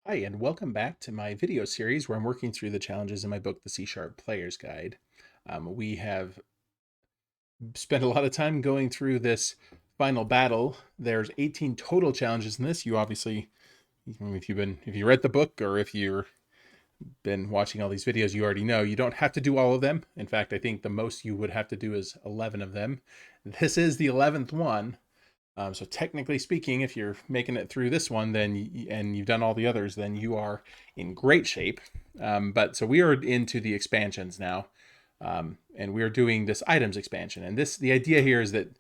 Hi, and welcome back to my video series where I'm working through the challenges in my book, The C# Player's Guide. We have spent a lot of time going through this final battle. There's 18 total challenges in this. You obviously, if you read the book or if you've been watching all these videos, you already know you don't have to do all of them. In fact, I think the most you would have to do is 11 of them. This is the 11th one. So technically speaking, if you're making it through this one, and you've done all the others, then you are in great shape. But so we are into the expansions now, and we are doing this items expansion. And the idea here is that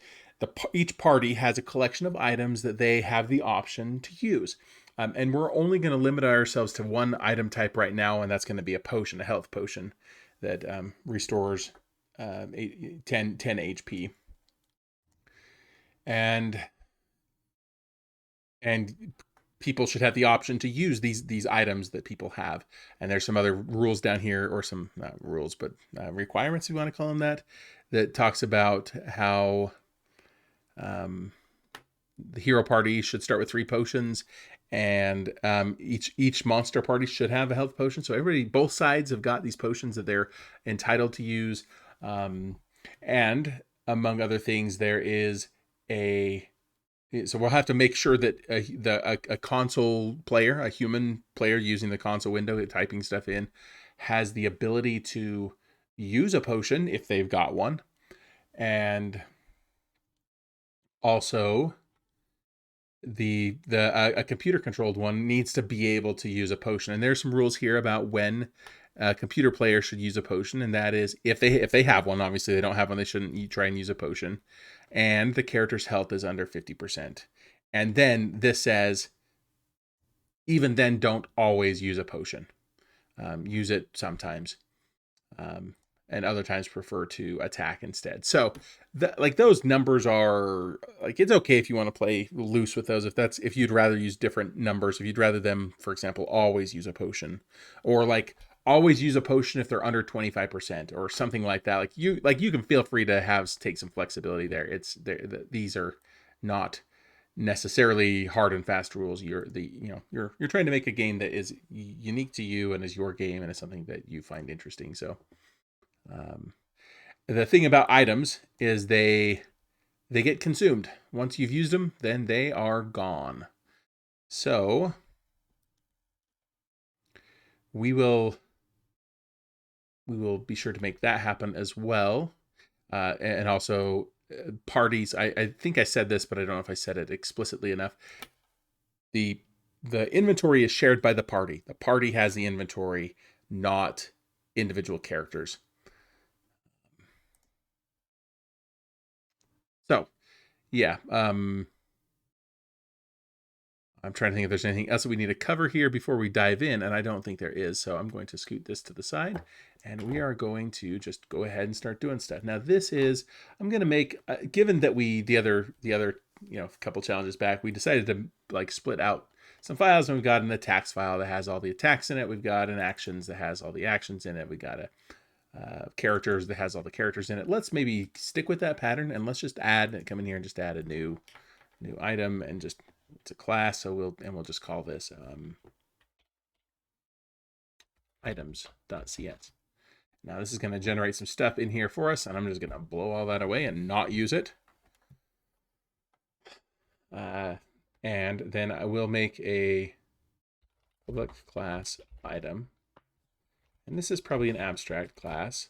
each party has a collection of items that they have the option to use. And we're only going to limit ourselves to one item type right now, and that's going to be a potion, a health potion that restores 10 HP. And and people should have the option to use these items that people have. And there's some other rules down here, or some not rules, but requirements, if you want to call them that talks about how the hero party should start with 3 potions, and each monster party should have a health potion. So everybody, both sides, have got these potions that they're entitled to use. And among other things, there is a so we'll have to make sure that a console player, a human player using the console window, typing stuff in, has the ability to use a potion if they've got one. And also a computer controlled one needs to be able to use a potion. And there's some rules here about when a computer player should use a potion, and that is if they have one. Obviously they don't have one, they shouldn't try and use a potion, and the character's health is under 50%. And then this says, even then, don't always use a potion. Use it sometimes, and other times prefer to attack instead. So like those numbers are like, it's okay if you want to play loose with those, if you'd rather use different numbers, if you'd rather them, for example, always use a potion, or like always use a potion if they're under 25% or something like that. Like you can feel free to take some flexibility there. These are not necessarily hard and fast rules. You're trying to make a game that is unique to you and is your game, and is something that you find interesting. So um, the thing about items is they get consumed. Once you've used them, then they are gone. So we will be sure to make that happen as well. And also parties. I think I said this, but I don't know if I said it explicitly enough. The inventory is shared by the party. The party has the inventory, not individual characters. So yeah, I'm trying to think if there's anything else that we need to cover here before we dive in, and I don't think there is. So I'm going to scoot this to the side, and we are going to just go ahead and start doing stuff. Now I'm going to make, given that the other couple challenges back, we decided to like split out some files, and we've got an attacks file that has all the attacks in it. We've got an actions that has all the actions in it. We got a characters that has all the characters in it. Let's maybe stick with that pattern, and let's just come in here and just add a new item, and just, it's a class, so we'll just call this items.cs. Now this is going to generate some stuff in here for us, and I'm just going to blow all that away and not use it. And then I will make a public class item, and this is probably an abstract class,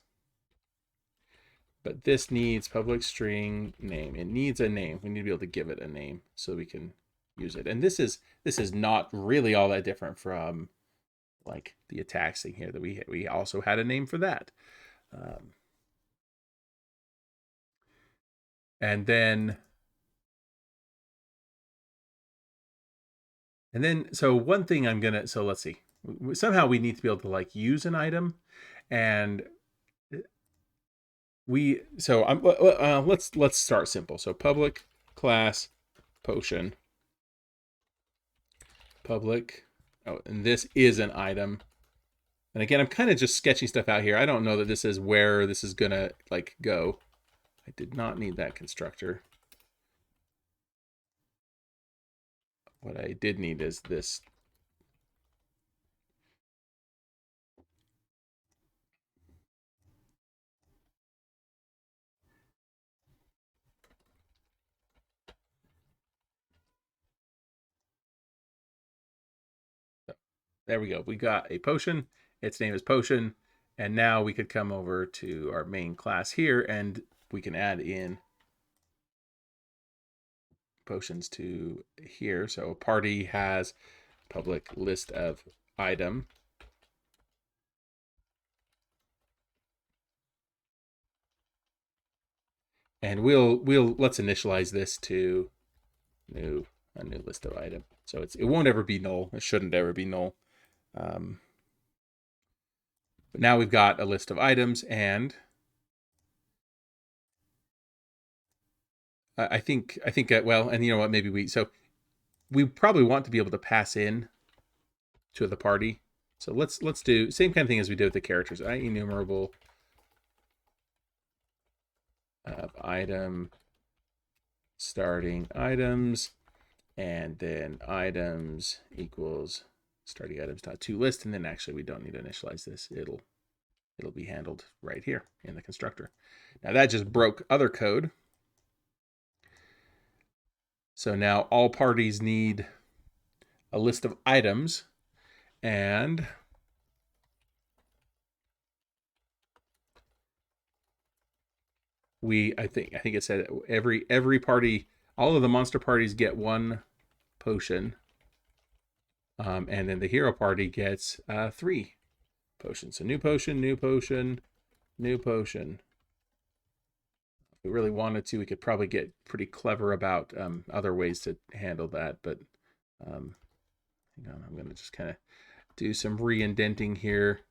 but this needs public string name. It needs a name. We need to be able to give it a name so we can use it. And this is not really all that different from like the attacks thing here, that we also had a name for that. And then so one thing so let's see, somehow we need to be able to like use an item, and let's start simple. So public class potion, public, and this is an item. And again, I'm kind of just sketching stuff out here. I don't know that this is where this is gonna like go. I did not need that constructor. What I did need is this There we go. We got a potion. Its name is potion. And now we could come over to our main class here and we can add in potions to here. So a party has public list of item. And let's initialize this to a new list of item. So it won't ever be null. It shouldn't ever be null. But now we've got a list of items, and I think well, and you know what? Maybe we probably want to be able to pass in to the party. So let's do same kind of thing as we did with the characters. Enumerable item starting items, and then items equals starting items dot to list, and then actually we don't need to initialize this. It'll be handled right here in the constructor. Now that just broke other code. So now all parties need a list of items, and I think it said every party, all of the monster parties get one potion, and then the hero party gets 3 potions. So new potion, new potion, new potion. If we really wanted to, we could probably get pretty clever about other ways to handle that, but hang on, I'm going to just kind of do some re-indenting here.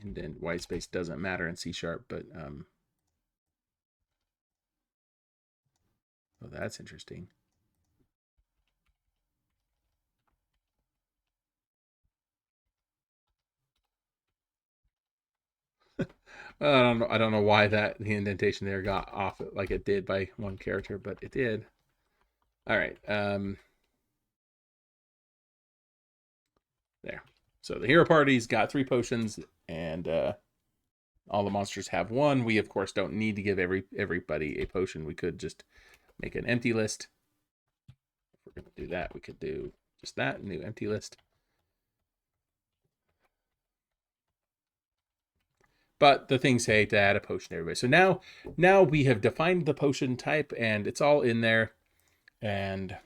Indent white space doesn't matter in C#, but oh, that's interesting. I don't know why the indentation there got off like it did by one character, but it did. All right. There. So the hero party's got 3 potions, and all the monsters have 1. We of course don't need to give everybody a potion. We could just make an empty list. If we're going to do that, we could do just that, new empty list. But the things say to add a potion to everybody. So now we have defined the potion type, and it's all in there. And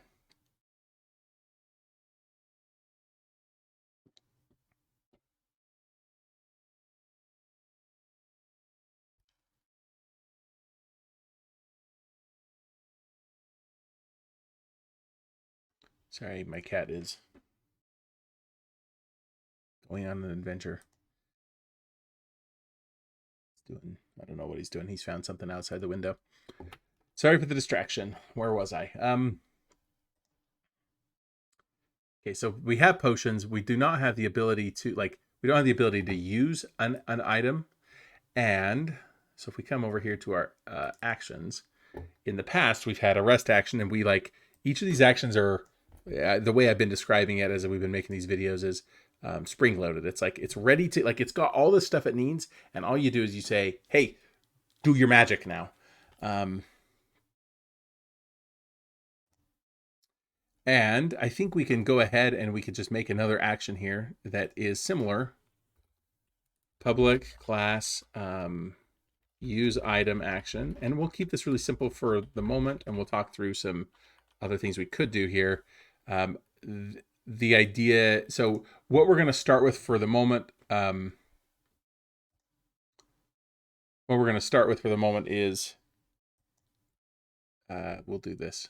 sorry, my cat is going on an adventure. He's doing, I don't know what he's doing. He's found something outside the window. Sorry for the distraction. Where was I? Okay, so we have potions. We do not have the ability to we don't have the ability to use an item. And so if we come over here to our actions, in the past we've had a rest action, and we each of these actions are the way I've been describing it as we've been making these videos is spring loaded. It's like it's ready to it's got all the stuff it needs, and all you do is you say, "Hey, do your magic now." And I think we can go ahead and we could just make another action here that is similar. Public class use item action, and we'll keep this really simple for the moment, and we'll talk through some other things we could do here. The idea, so what we're going to start with for the moment, is we'll do this.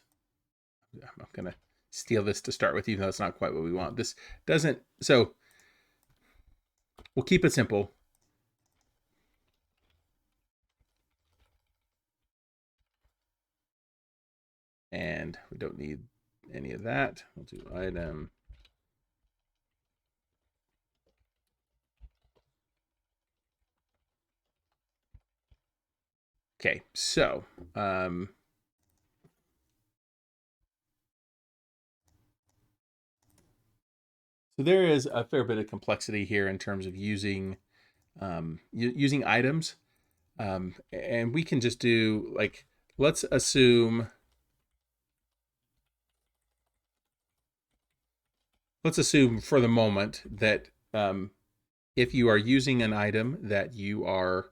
I'm going to steal this to start with, even though it's not quite what we want. This doesn't, so we'll keep it simple. And we don't need any of that. We'll do item. Okay, so so there is a fair bit of complexity here in terms of using using items. And we can just do like, let's assume for the moment that if you are using an item, that you are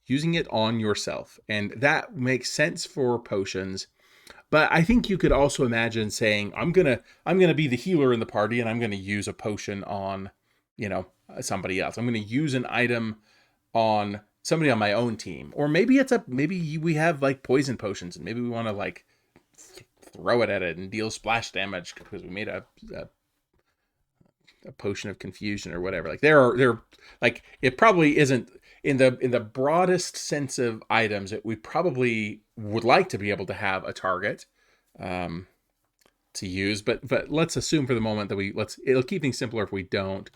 using it on yourself. And that makes sense for potions. But I think you could also imagine saying, I'm gonna be the healer in the party, and I'm gonna use a potion on, somebody else. I'm gonna use an item on somebody on my own team. Or maybe maybe we have like poison potions, and maybe we want to like throw it at it and deal splash damage because we made a potion of confusion or whatever. Like there like, it probably isn't in the broadest sense of items that we probably would like to be able to have a target to use, but let's assume for the moment that it'll keep things simpler if we don't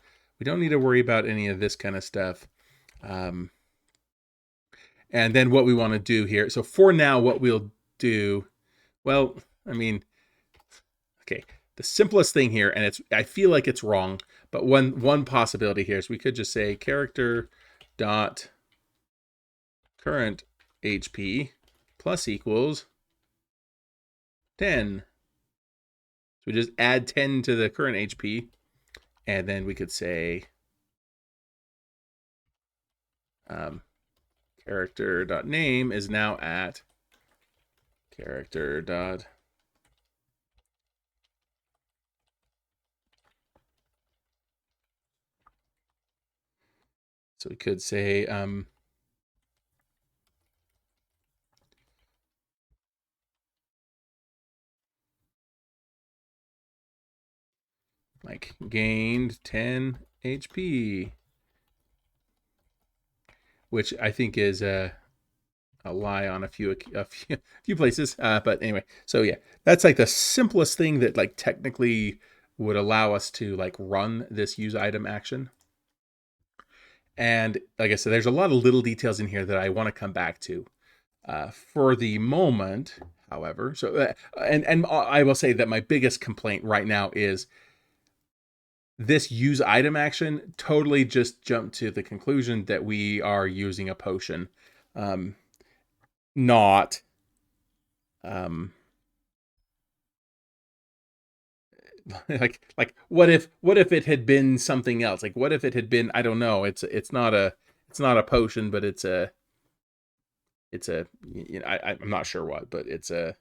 need to worry about any of this kind of stuff. And then what we want to do here, so for now what we'll do, well, I mean, okay, the simplest thing here, and I feel like it's wrong, but one possibility here is we could just say character dot current HP plus equals 10. So we just add 10 to the current HP, and then we could say character dot name is now at character dot so we could say like gained 10 HP, which I think is a lie on a few places. But anyway, so yeah, that's like the simplest thing that like technically would allow us to like run this use item action. And like I said, there's a lot of little details in here that I want to come back to. For the moment, however, so and I will say that my biggest complaint right now is this use item action totally just jumped to the conclusion that we are using a potion, not like what if it had been something else? Like what if it had been, I don't know, it's not a potion, but it's a I'm not sure what, but it's a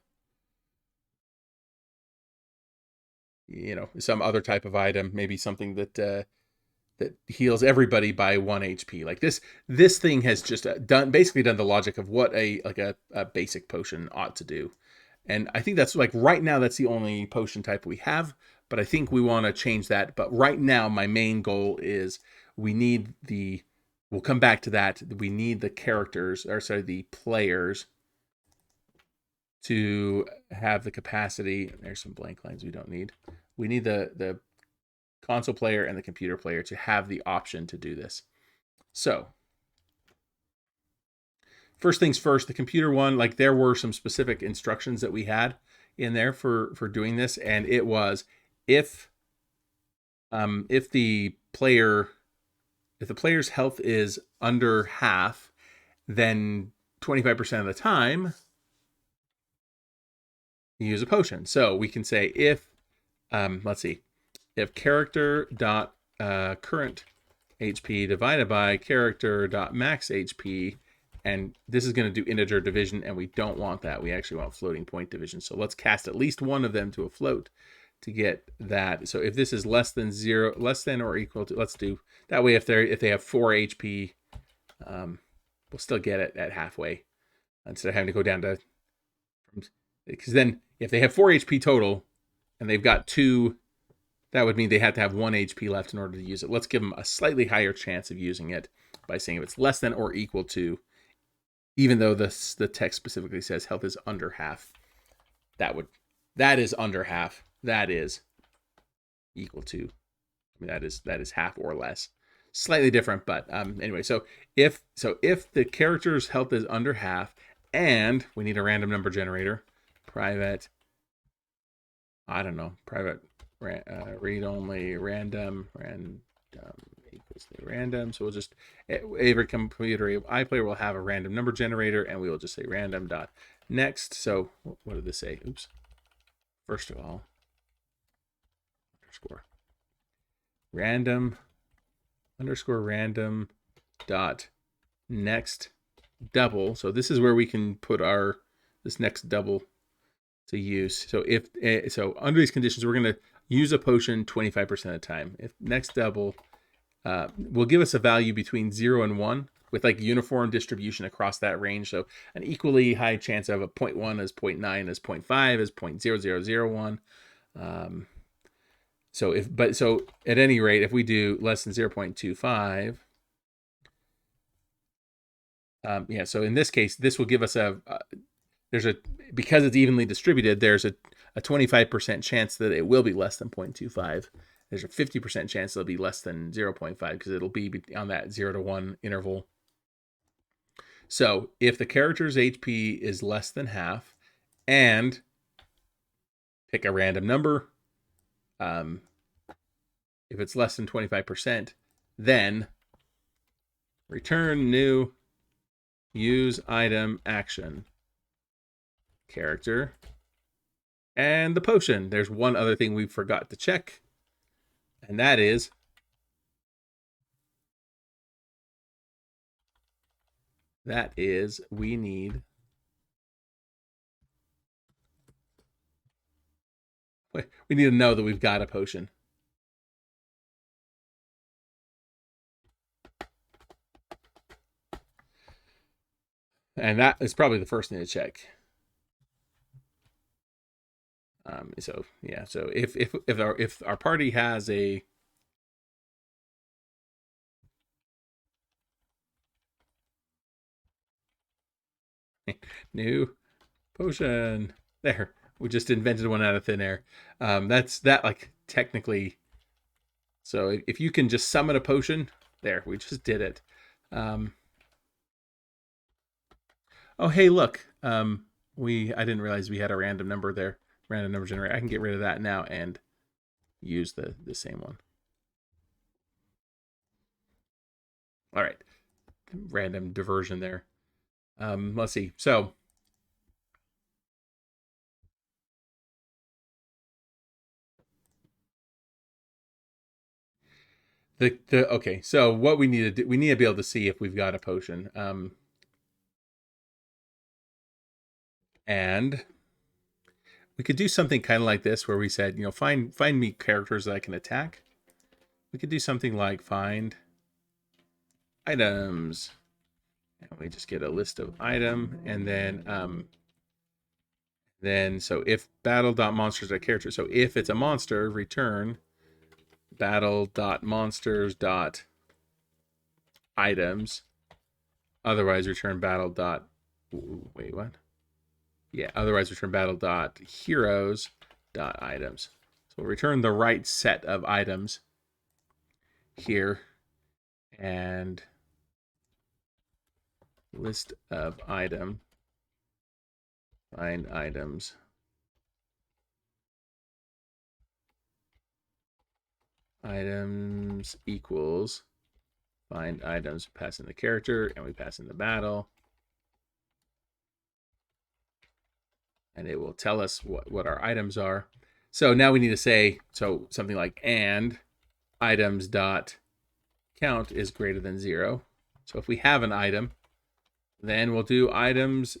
some other type of item, maybe something that that heals everybody by 1 HP. Like this thing has just basically done the logic of what a basic potion ought to do. And I think that's like right now that's the only potion type we have, but I think we want to change that. But right now my main goal is we'll come back to that. We need the the players to have the capacity. There's some blank lines we don't need. We need the console player and the computer player to have the option to do this. So first things first, the computer one, like there were some specific instructions that we had in there for doing this, and it was if the player's health is under half, then 25% of the time you use a potion. So we can say if let's see, if character dot current HP divided by character dot max HP, and this is going to do integer division, and we don't want that. We actually want floating point division. So let's cast at least one of them to a float to get that. So if this is less than or equal to, let's do that way. If they have 4 HP, we'll still get it at halfway instead of having to go down to, because then if they have 4 HP total and they've got 2, that would mean they have to have 1 HP left in order to use it. Let's give them a slightly higher chance of using it by saying if it's less than or equal to, even though the text specifically says health is under half, that is under half. That is equal to, I mean, that is half or less. Slightly different, but anyway. So if the character's health is under half, and we need a random number generator, private read only random equals just say random. So we'll just, every computer iPlayer will have a random number generator, and we will just say random dot next. So what did this say? Oops. First of all, underscore random underscore random dot next double. So this is where we can put our this next double to use. So if so under these conditions, we're going to use a potion 25% of the time. If next double will give us a value between 0 and 1 with like uniform distribution across that range. So an equally high chance of a 0.1 as 0.9 as 0.5 as 0.0001. So at any rate, if we do less than 0.25, yeah, so in this case, this will give us because it's evenly distributed, there's a 25% chance that it will be less than 0.25. There's a 50% chance it'll be less than 0.5 because it'll be on that 0 to 1 interval. So if the character's HP is less than half, and pick a random number, if it's less than 25%, then return new UseItemAction character and the potion. There's one other thing we forgot to check, and that is we need to know that we've got a potion. And that is probably the first thing to check. So yeah, so if our party has a new potion, there, we just invented one out of thin air. That's like technically. So if you can just summon a potion, there, we just did it. Oh, hey, look. I didn't realize we had a random number there. Random number generator. I can get rid of that now and use the same one. All right. Random diversion there. Let's see. So okay. So what we need to do, we need to be able to see if we've got a potion. And we could do something kind of like this, where we said, find me characters that I can attack. We could do something like find items, and we just get a list of item, and then so if battle.monsters are characters, so if it's a monster, return battle.monsters.items. Otherwise, return wait, what? Yeah, otherwise return battle.heroes.items. So we'll return the right set of items here, and list of item, find items, items equals find items, pass in the character, and we pass in the battle, and it will tell us what our items are. So now we need to say, so something like and items dot count is greater than 0. So if we have an item, then we'll do items,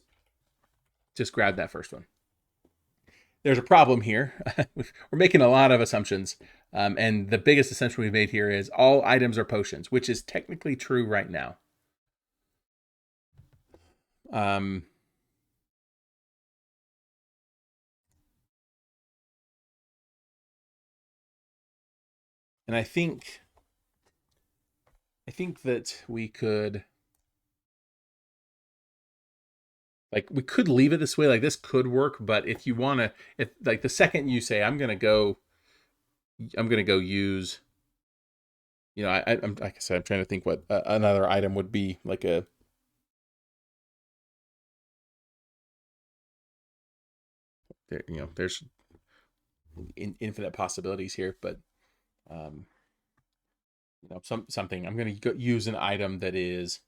just grab that first one. There's a problem here. We're making a lot of assumptions. And the biggest assumption we've made here is all items are potions, which is technically true right now. And I think that we could, like, we could leave it this way, like this could work, but if you want to, if like the second you say I'm gonna go use, I'm like I said, I'm trying to think what another item would be, like a there's infinite possibilities here, but something. I'm going to use an item that is.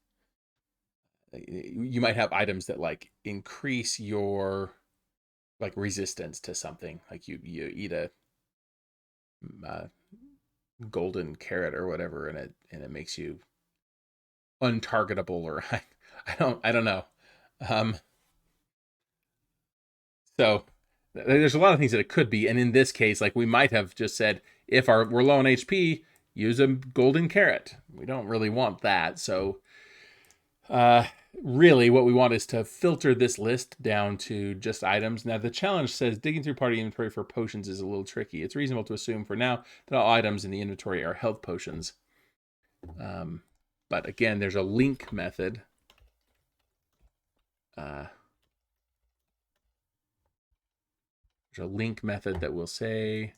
You might have items that like increase your like resistance to something. Like you eat a uh, golden carrot or whatever, and it makes you untargetable, or I don't know. Um, so there's a lot of things that it could be, and in this case, like we might have just said, if we're low on HP, use a golden carrot. We don't really want that, so uh, really what we want is to filter this list down to just items. Now the challenge says digging through party inventory for potions is a little tricky. It's reasonable to assume for now that all items in the inventory are health potions. But again, there's a link method. There's a link method that will say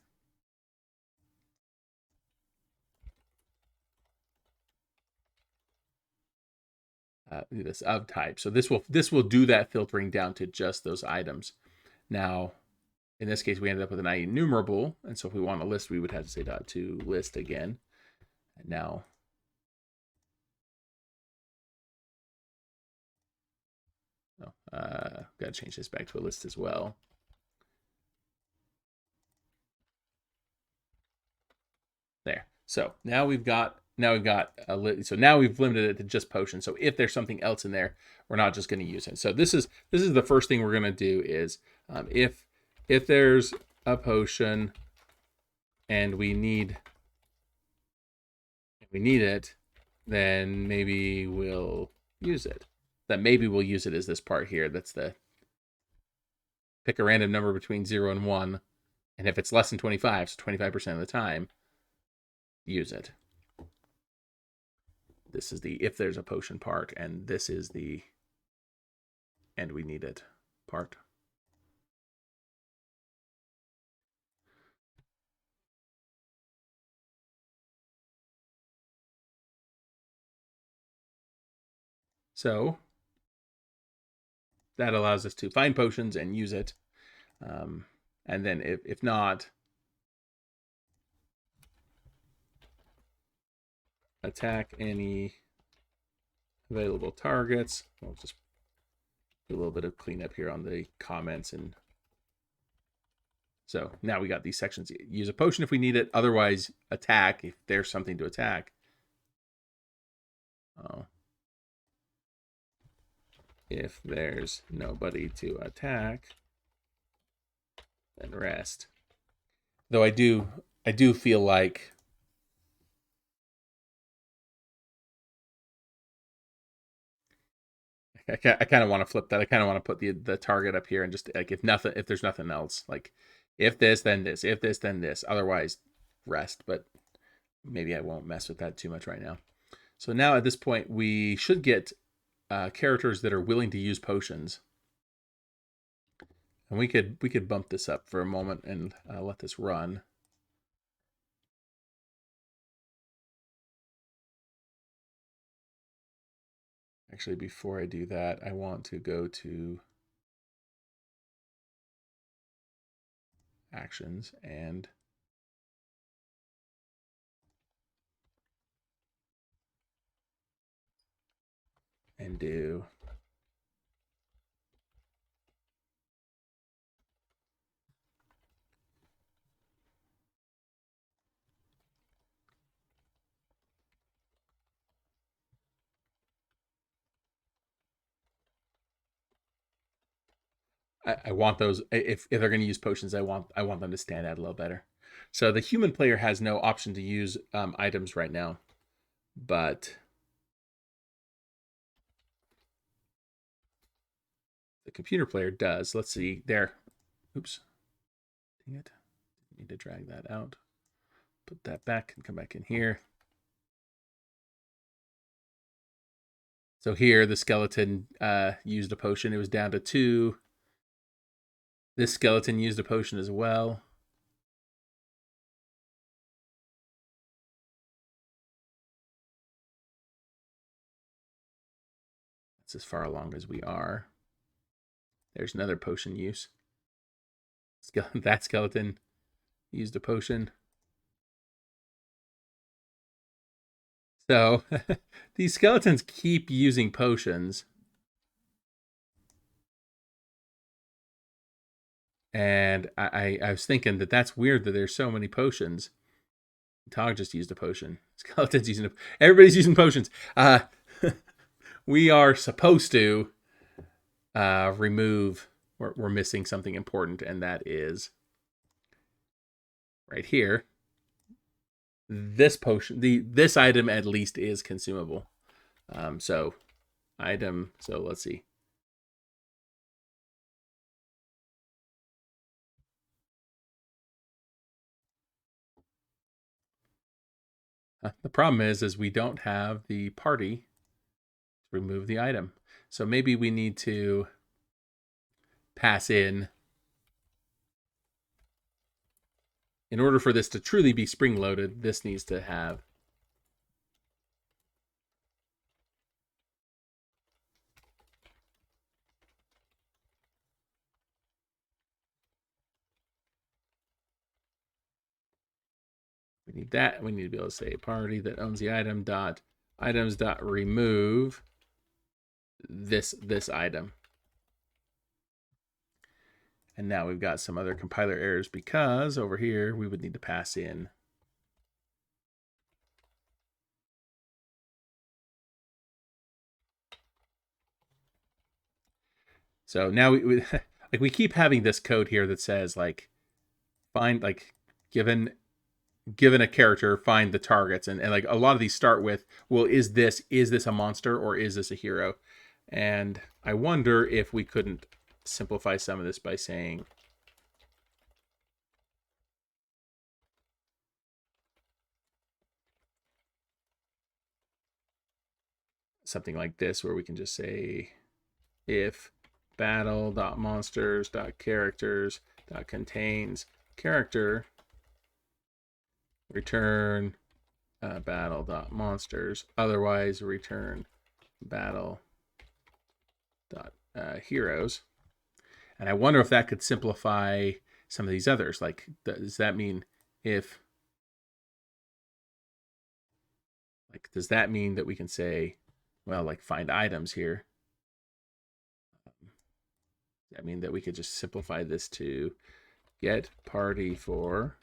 this of type. So this will do that filtering down to just those items. Now, in this case, we ended up with an IEnumerable, and so if we want a list, we would have to say .to list again. And now, got to change this back to a list as well. There. So now we've got a list. So now we've limited it to just potions. So if there's something else in there, we're not just going to use it. So this is the first thing we're going to do is if there's a potion and we need it, then maybe we'll use it. That maybe we'll use it as this part here. That's the pick a random number between 0 and 1. And if it's less than 25, so 25% of the time, use it. This is the if there's a potion part, and this is the and we need it part. So that allows us to find potions and use it. And then if not, attack any available targets. We'll just do a little bit of cleanup here on the comments. And so now we got these sections. Use a potion if we need it. Otherwise, attack if there's something to attack. Oh. If there's nobody to attack, then rest. Though I do feel like I kind of want to flip that. I kind of want to put the target up here and just like if there's nothing else, like if this then this, if this then this. Otherwise, rest. But maybe I won't mess with that too much right now. So now at this point, we should get characters that are willing to use potions, and we could bump this up for a moment and let this run. Actually, before I do that, I want to go to actions and do I want those if they're going to use potions. I want them to stand out a little better. So the human player has no option to use items right now, but the computer player does. Let's see there. Oops, dang it! Need to drag that out. Put that back and come back in here. So here the skeleton used a potion. It was down to 2. This skeleton used a potion as well. That's as far along as we are. There's another potion use. That skeleton used a potion. So these skeletons keep using potions. And I was thinking that that's weird that there's so many potions. Tog just used a potion. Skeletons using everybody's using potions. We are supposed to remove. We're missing something important, and that is right here. This potion, this item at least is consumable. So item. So let's see. The problem is we don't have the party to remove the item. So maybe we need to pass in order for this to truly be spring loaded. This needs to have we need that. We need to be able to say party that owns the item dot items dot remove this item. And now we've got some other compiler errors because over here we would need to pass in so now we like we keep having this code here that says like find like given a character, find the targets, and like a lot of these start with, well, is this a monster or is this a hero? And I wonder if we couldn't simplify some of this by saying something like this, where we can just say if battle.monsters.characters.contains character, return battle.monsters, otherwise return battle.heroes. And I wonder if that could simplify some of these others. Like, does that mean if, like, does that mean that we can say, well, like find items here? Does that mean that we could just simplify this to get party for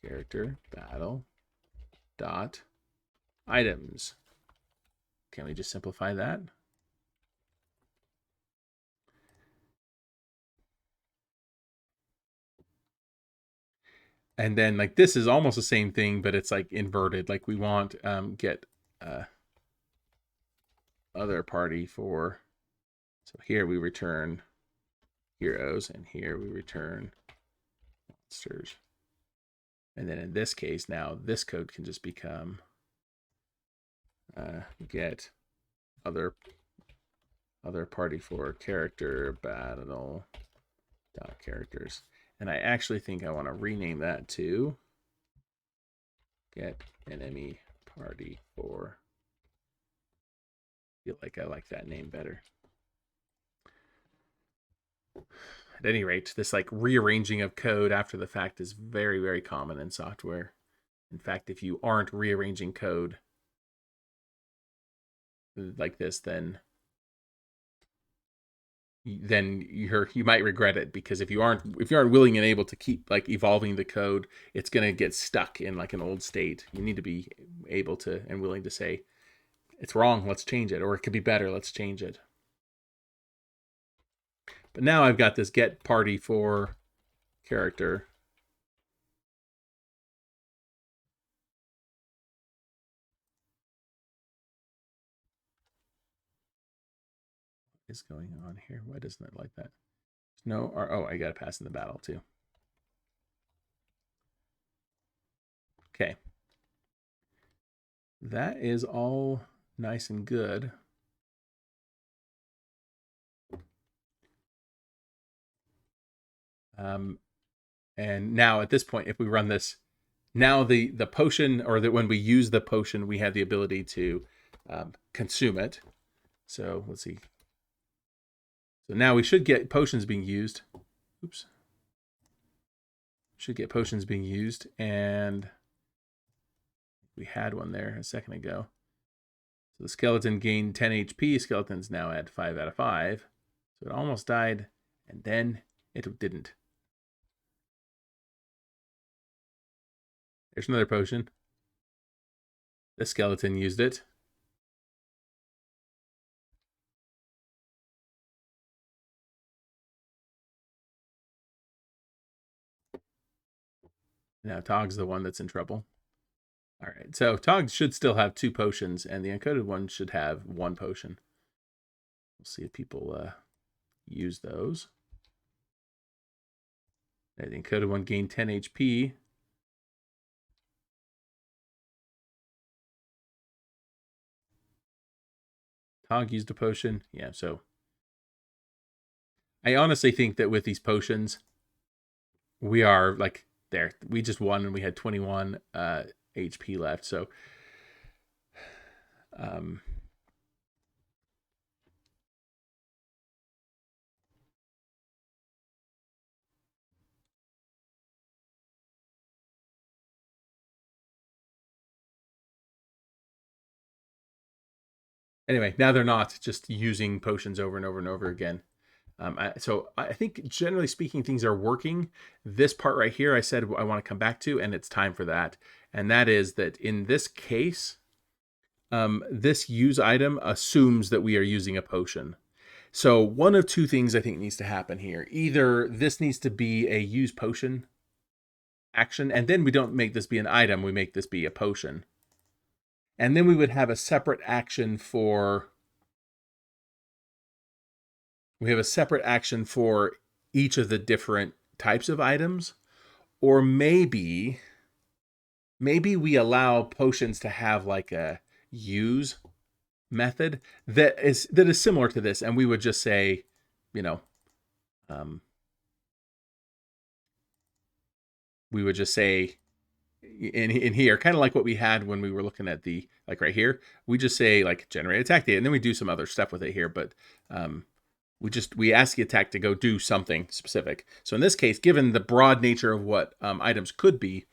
character battle dot items? Can we just simplify that? And then like this is almost the same thing, but it's like inverted. Like we want get other party for, so here we return heroes and here we return monsters. And then in this case, now this code can just become get other party for character battle dot characters. And I actually think I want to rename that to get enemy party for. I feel like I like that name better. At any rate, this like rearranging of code after the fact is very, very common in software. In fact, if you aren't rearranging code like this, then you might regret it, because if you aren't willing and able to keep like evolving the code, it's going to get stuck in like an old state. You need to be able to and willing to say it's wrong, let's change it, or it could be better, let's change it. But now I've got this get party for character. What is going on here? Why doesn't it like that? No, or oh, I got to pass in the battle too. Okay. That is all nice and good. And now at this point, if we run this, now the potion, or that when we use the potion, we have the ability to consume it. So let's see. So now we should get potions being used. Oops. Should get potions being used, and We had one there a second ago. So the skeleton gained 10 HP. Skeleton's now at 5 out of 5. So it almost died, and then it didn't. There's another potion. The skeleton used it. Now Tog's the one that's in trouble. All right, so Tog should still have 2 potions, and the encoded one should have 1 potion. We'll see if people use those. The encoded one gained 10 HP. Tog used a potion. Yeah, so I honestly think that with these potions, we are like there. We just won and we had 21 HP left. So anyway, now they're not just using potions over and over and over again. So I think generally speaking, things are working. This part right here, I said I want to come back to, and it's time for that. And that is that in this case, this use item assumes that we are using a potion. So one of 2 things I think needs to happen here. Either this needs to be a use potion action, and then we don't make this be an item, we make this be a potion. And then we would have a separate action for each of the different types of items. Or maybe we allow potions to have like a use method that is similar to this, and we would just say, we would just say in here, kind of like what we had when we were looking at the, like right here, we just say like generate attack data, and then we do some other stuff with it here, but we ask the attack to go do something specific. So in this case, given the broad nature of what items could be,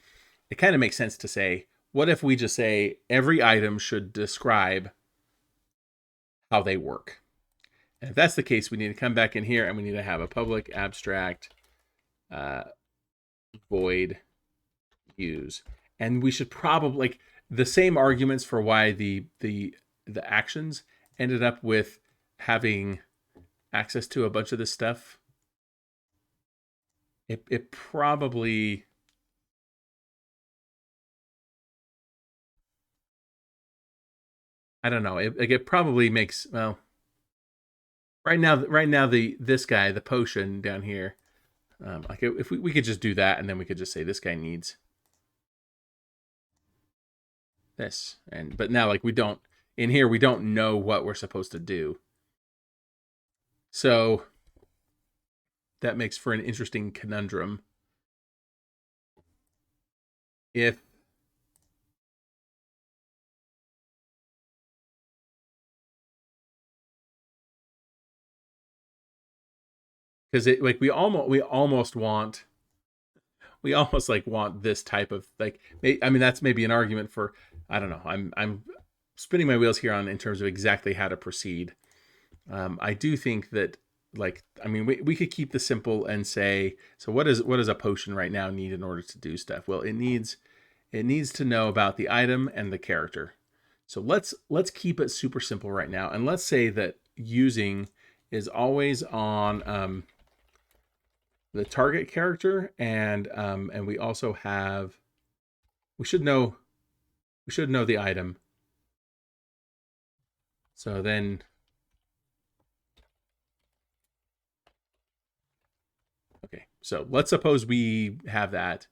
it kind of makes sense to say, what if we just say every item should describe how they work? And if that's the case, we need to come back in here and we need to have a public abstract void use. And we should probably, like, the same arguments for why the actions ended up with having access to a bunch of this stuff. It probably, I don't know. It probably makes, well, right now this guy, the potion down here, like if we could just do that, and then we could just say this guy needs this, but now like we don't know what we're supposed to do. So that makes for an interesting conundrum. If because it, like, we almost like want this type of, like, I mean, that's maybe an argument for, I don't know, I'm spinning my wheels here on in terms of exactly how to proceed. I do think that, like, I mean, we could keep this simple and say, so what does a potion right now need in order to do stuff? Well, it needs to know about the item and the character. So let's keep it super simple right now, and let's say that using is always on the target character, and we also have, we should know the item. So then, okay, so let's suppose we have that,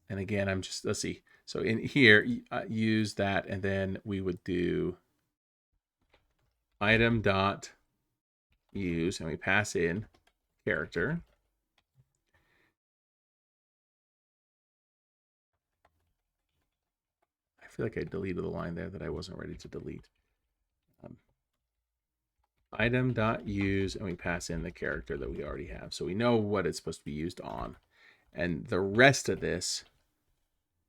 and again, let's see. So in here, use that, and then we would do item dot use, and we pass in character. I feel like I deleted the line there that I wasn't ready to delete. Item dot use, and we pass in the character that we already have, so we know what it's supposed to be used on, and the rest of this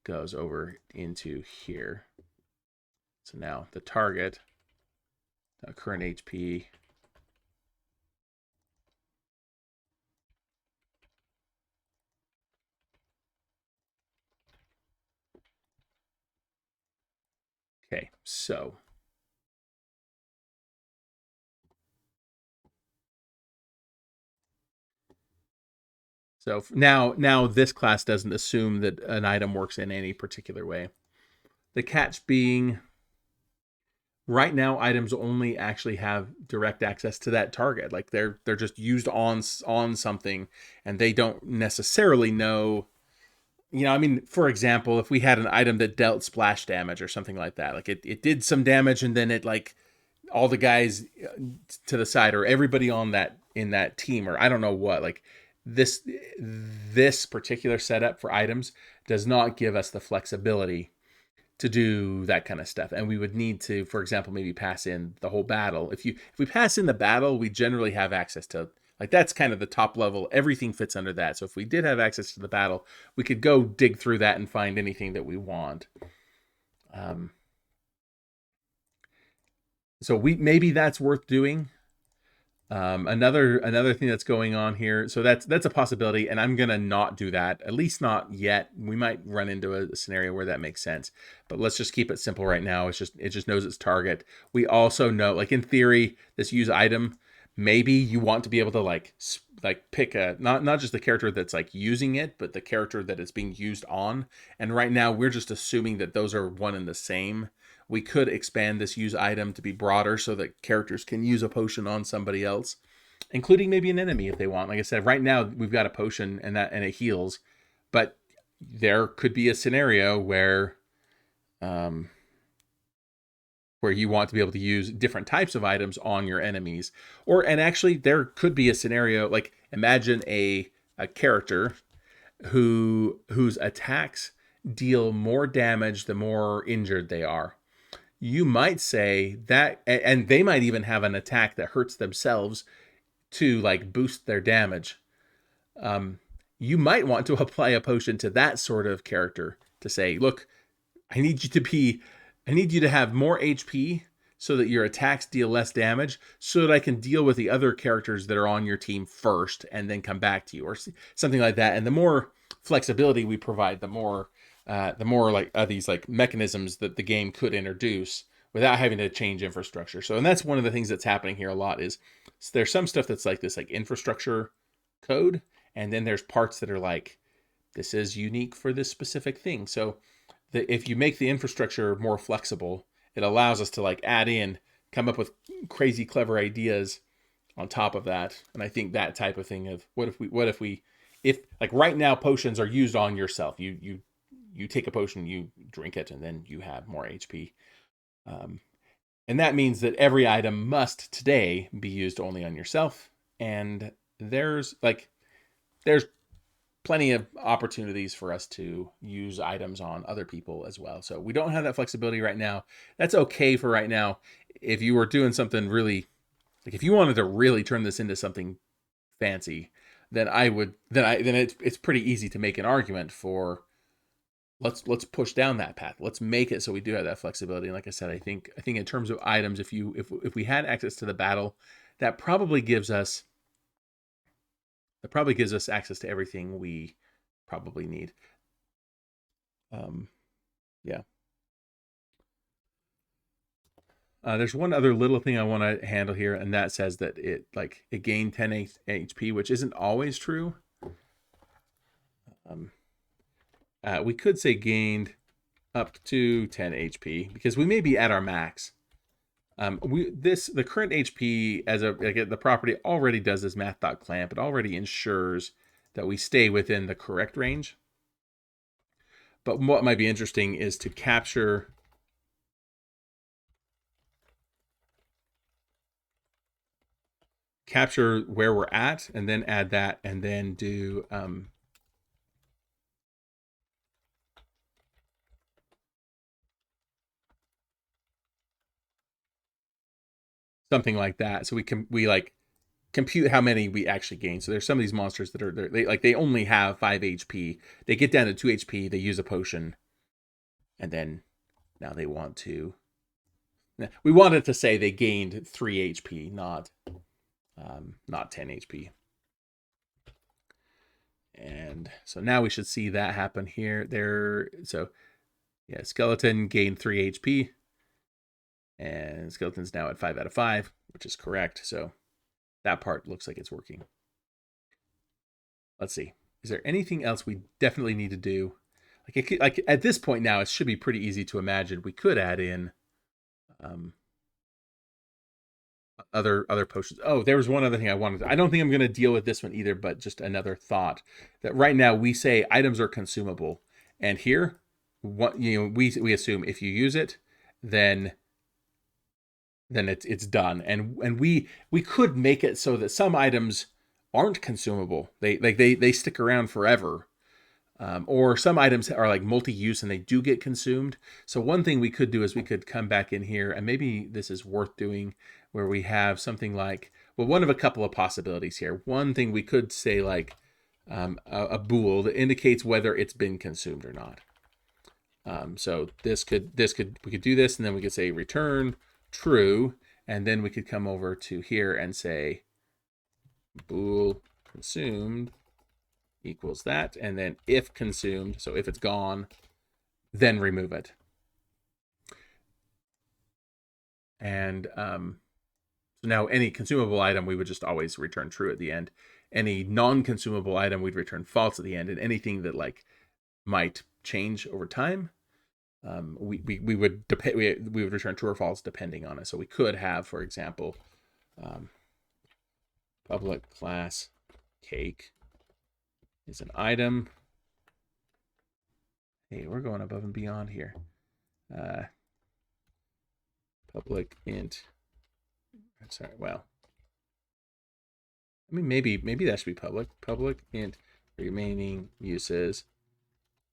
goes over into here. So now the target, current HP. Okay, so now this class doesn't assume that an item works in any particular way. The catch being, right now items only actually have direct access to that target. Like they're just used on something, and they don't necessarily know. I mean, for example, if we had an item that dealt splash damage or something like that, like it did some damage, and then it, like, all the guys to the side, or everybody on that in that team, or I don't know what, like this particular setup for items does not give us the flexibility to do that kind of stuff. And we would need to, for example, maybe pass in the whole battle. If we pass in the battle, we generally have access to, like, that's kind of the top level. Everything fits under that. So if we did have access to the battle, we could go dig through that and find anything that we want. So maybe that's worth doing. Another thing that's going on here, so that's a possibility, and I'm gonna not do that, at least not yet. We might run into a scenario where that makes sense, but let's just keep it simple right now. It just knows its target. We also know, like, in theory, this use item, maybe you want to be able to like pick a not just the character that's like using it, but the character that it's being used on. And right now we're just assuming that those are one and the same. We could expand this use item to be broader so that characters can use a potion on somebody else, including maybe an enemy if they want. Like I said, right now we've got a potion and it heals, but there could be a scenario where you want to be able to use different types of items on your enemies. And actually there could be a scenario, like, imagine a character whose attacks deal more damage the more injured they are. You might say that, and they might even have an attack that hurts themselves to, like, boost their damage. You might want to apply a potion to that sort of character to say, look, I need you to have more HP so that your attacks deal less damage, so that I can deal with the other characters that are on your team first and then come back to you, or something like that. And the more flexibility we provide, the more like these like mechanisms that the game could introduce without having to change infrastructure. So, and that's one of the things that's happening here a lot, is there's some stuff that's like this, like infrastructure code, and then there's parts that are like, this is unique for this specific thing. So if you make the infrastructure more flexible, it allows us to, like, add in, come up with crazy clever ideas on top of that. And I think that type of thing of what if like right now potions are used on yourself. You take a potion, you drink it, and then you have more HP. And that means that every item must today be used only on yourself. And there's plenty of opportunities for us to use items on other people as well. So we don't have that flexibility right now. That's okay for right now. If you were doing something really, like, if you wanted to really turn this into something fancy, then it's pretty easy to make an argument for, let's push down that path. Let's make it so we do have that flexibility. And like I said, I think in terms of items, if we had access to the battle, that probably gives us access to everything we probably need. Yeah. There's one other little thing I want to handle here, and that says that it gained 10 HP, which isn't always true. We could say gained up to 10 HP because we may be at our max. The current HP as the property already does this math.clamp. It already ensures that we stay within the correct range. But what might be interesting is to capture where we're at, and then add that, and then do something like that. So we like compute how many we actually gain. So there's some of these monsters that are they only have 5 HP. They get down to 2 HP. They use a potion, and then now they want to We wanted to say they gained 3 HP, not 10 HP. And so now we should see that happen here. So yeah, skeleton gained 3 HP. And skeleton's now at 5 out of 5, which is correct. So that part looks like it's working. Let's see. Is there anything else we definitely need to do? Like at this point now, it should be pretty easy to imagine we could add in other potions. Oh, there was one other thing I wanted. I don't think I'm going to deal with this one either, but just another thought that right now we say items are consumable, and here, what we assume if you use it, then it's done, and we could make it so that some items aren't consumable. They stick around forever. Or some items are like multi-use and they do get consumed. So one thing we could do is we could come back in here, and maybe this is worth doing, where we have something like, well, one of a couple of possibilities here. One thing we could say like a bool that indicates whether it's been consumed or not. So we could do this, and then we could say return true, and then we could come over to here and say bool consumed equals that, and then if consumed, so if it's gone, then remove it. And so now any consumable item, we would just always return true at the end. Any non-consumable item, we'd return false at the end, and anything that like might change over time, we would return true or false depending on it. So we could have, for example, public class cake is an item. Hey, we're going above and beyond here. Public int. Sorry, well, I mean maybe that should be public. Public int remaining uses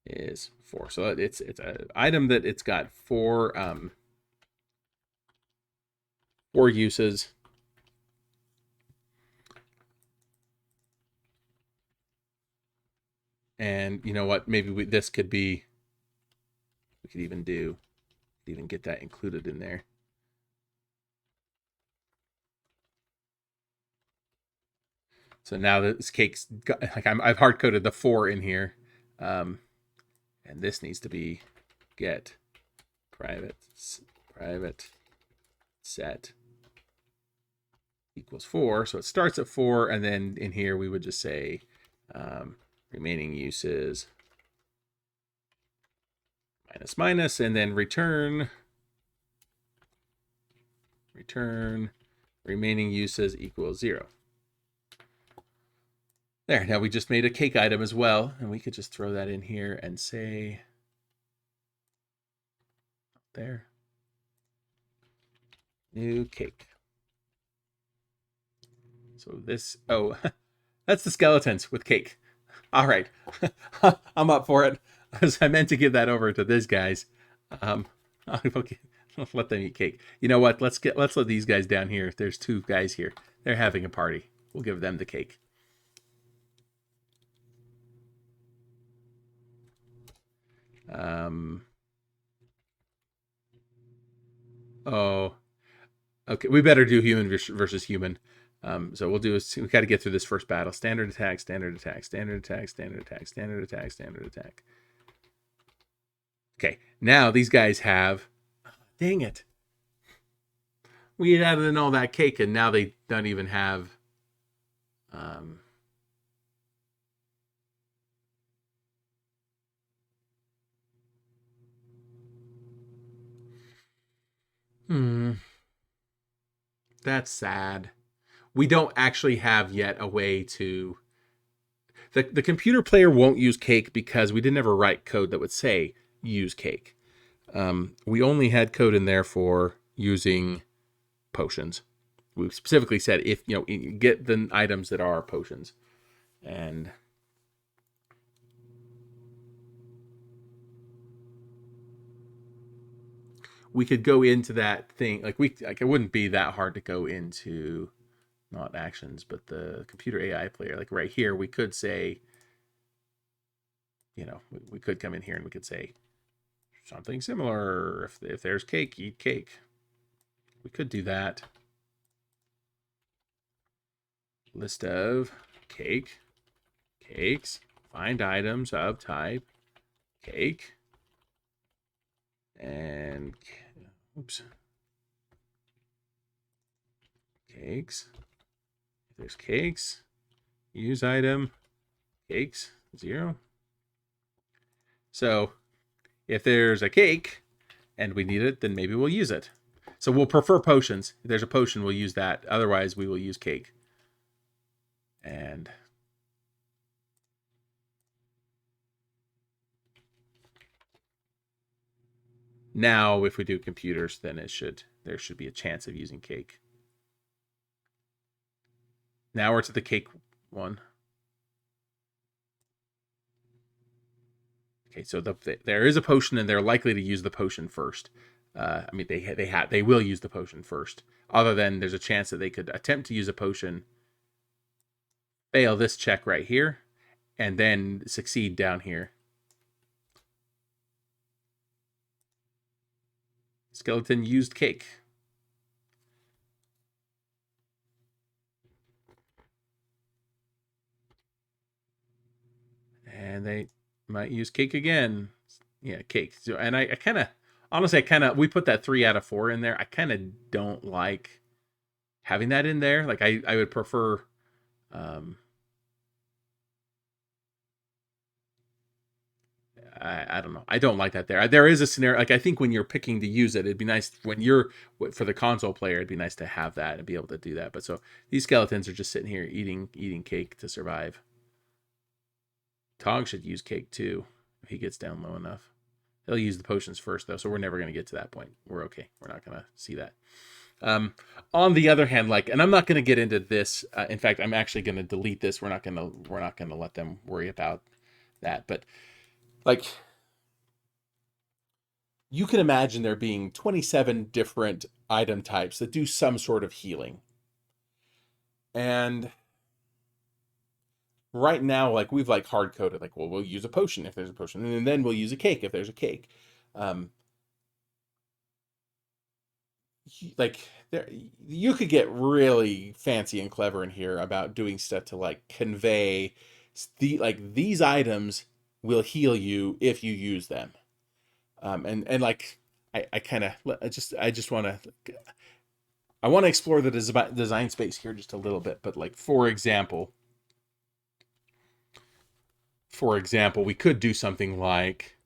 is 4. So it's an item that it's got 4 uses. And you know what? Maybe this could be. We could even get that included in there. So now this cake's got, like I've hard coded the 4 in here, and this needs to be get private set equals 4. So it starts at 4, and then in here we would just say remaining uses minus, and then return remaining uses equals 0. There, now we just made a cake item as well, and we could just throw that in here and say there, new cake. So this, oh, that's the skeletons with cake. All right, I'm up for it. I meant to give that over to these guys. Okay, let them eat cake. You know what? Let's let these guys down here. There's 2 guys here. They're having a party. We'll give them the cake. Oh, okay. We better do human versus human. So we'll do is we got to get through this first battle. Standard attack, standard attack, standard attack, standard attack, standard attack, standard attack. Okay, now these guys have. Dang it! We had added in all that cake, and now they don't even have. That's sad. We don't actually have yet a way to. The computer player won't use cake because we didn't ever write code that would say use cake. We only had code in there for using potions. We specifically said if get the items that are potions, and we could go into that thing like it wouldn't be that hard to go into not actions, but the computer AI player, like right here, we could say, we could come in here and we could say something similar. If there's cake, eat cake. we could do that. List of cake, cakes, find items of type cake, and oops, cakes. If there's cakes, use item, cakes, 0. So if there's a cake and we need it, then maybe we'll use it. So we'll prefer potions. If there's a potion, we'll use that. Otherwise, we will use cake. And now if we do computers, then there should be a chance of using cake. Now we're to the cake one. Okay, so there is a potion, and they're likely to use the potion first. I mean, they will use the potion first. Other than there's a chance that they could attempt to use a potion, fail this check right here, and then succeed down here. Skeleton used cake. And they might use cake again. Yeah, cake. So, and I kind of, honestly, we put that 3 out of 4 in there. I kind of don't like having that in there. Like I would prefer, I don't know. I don't like that there. There is a scenario, like I think when you're picking to use it, it'd be nice when you're, for the console player, it'd be nice to have that and be able to do that. But so these skeletons are just sitting here eating cake to survive. Tog should use cake too if he gets down low enough. He'll use the potions first though, so we're never going to get to that point. We're okay. We're not going to see that. On the other hand, like, and I'm not going to get into this. In fact, I'm actually going to delete this. We're not going to let them worry about that. But like, you can imagine there being 27 different item types that do some sort of healing. And right now, like we've like hard coded, like, well, we'll use a potion if there's a potion, and then we'll use a cake if there's a cake. Like there, you could get really fancy and clever in here about doing stuff to like convey these items will heal you if you use them. And like I kind of I just want to explore the design space here just a little bit. But like for example, we could do something like,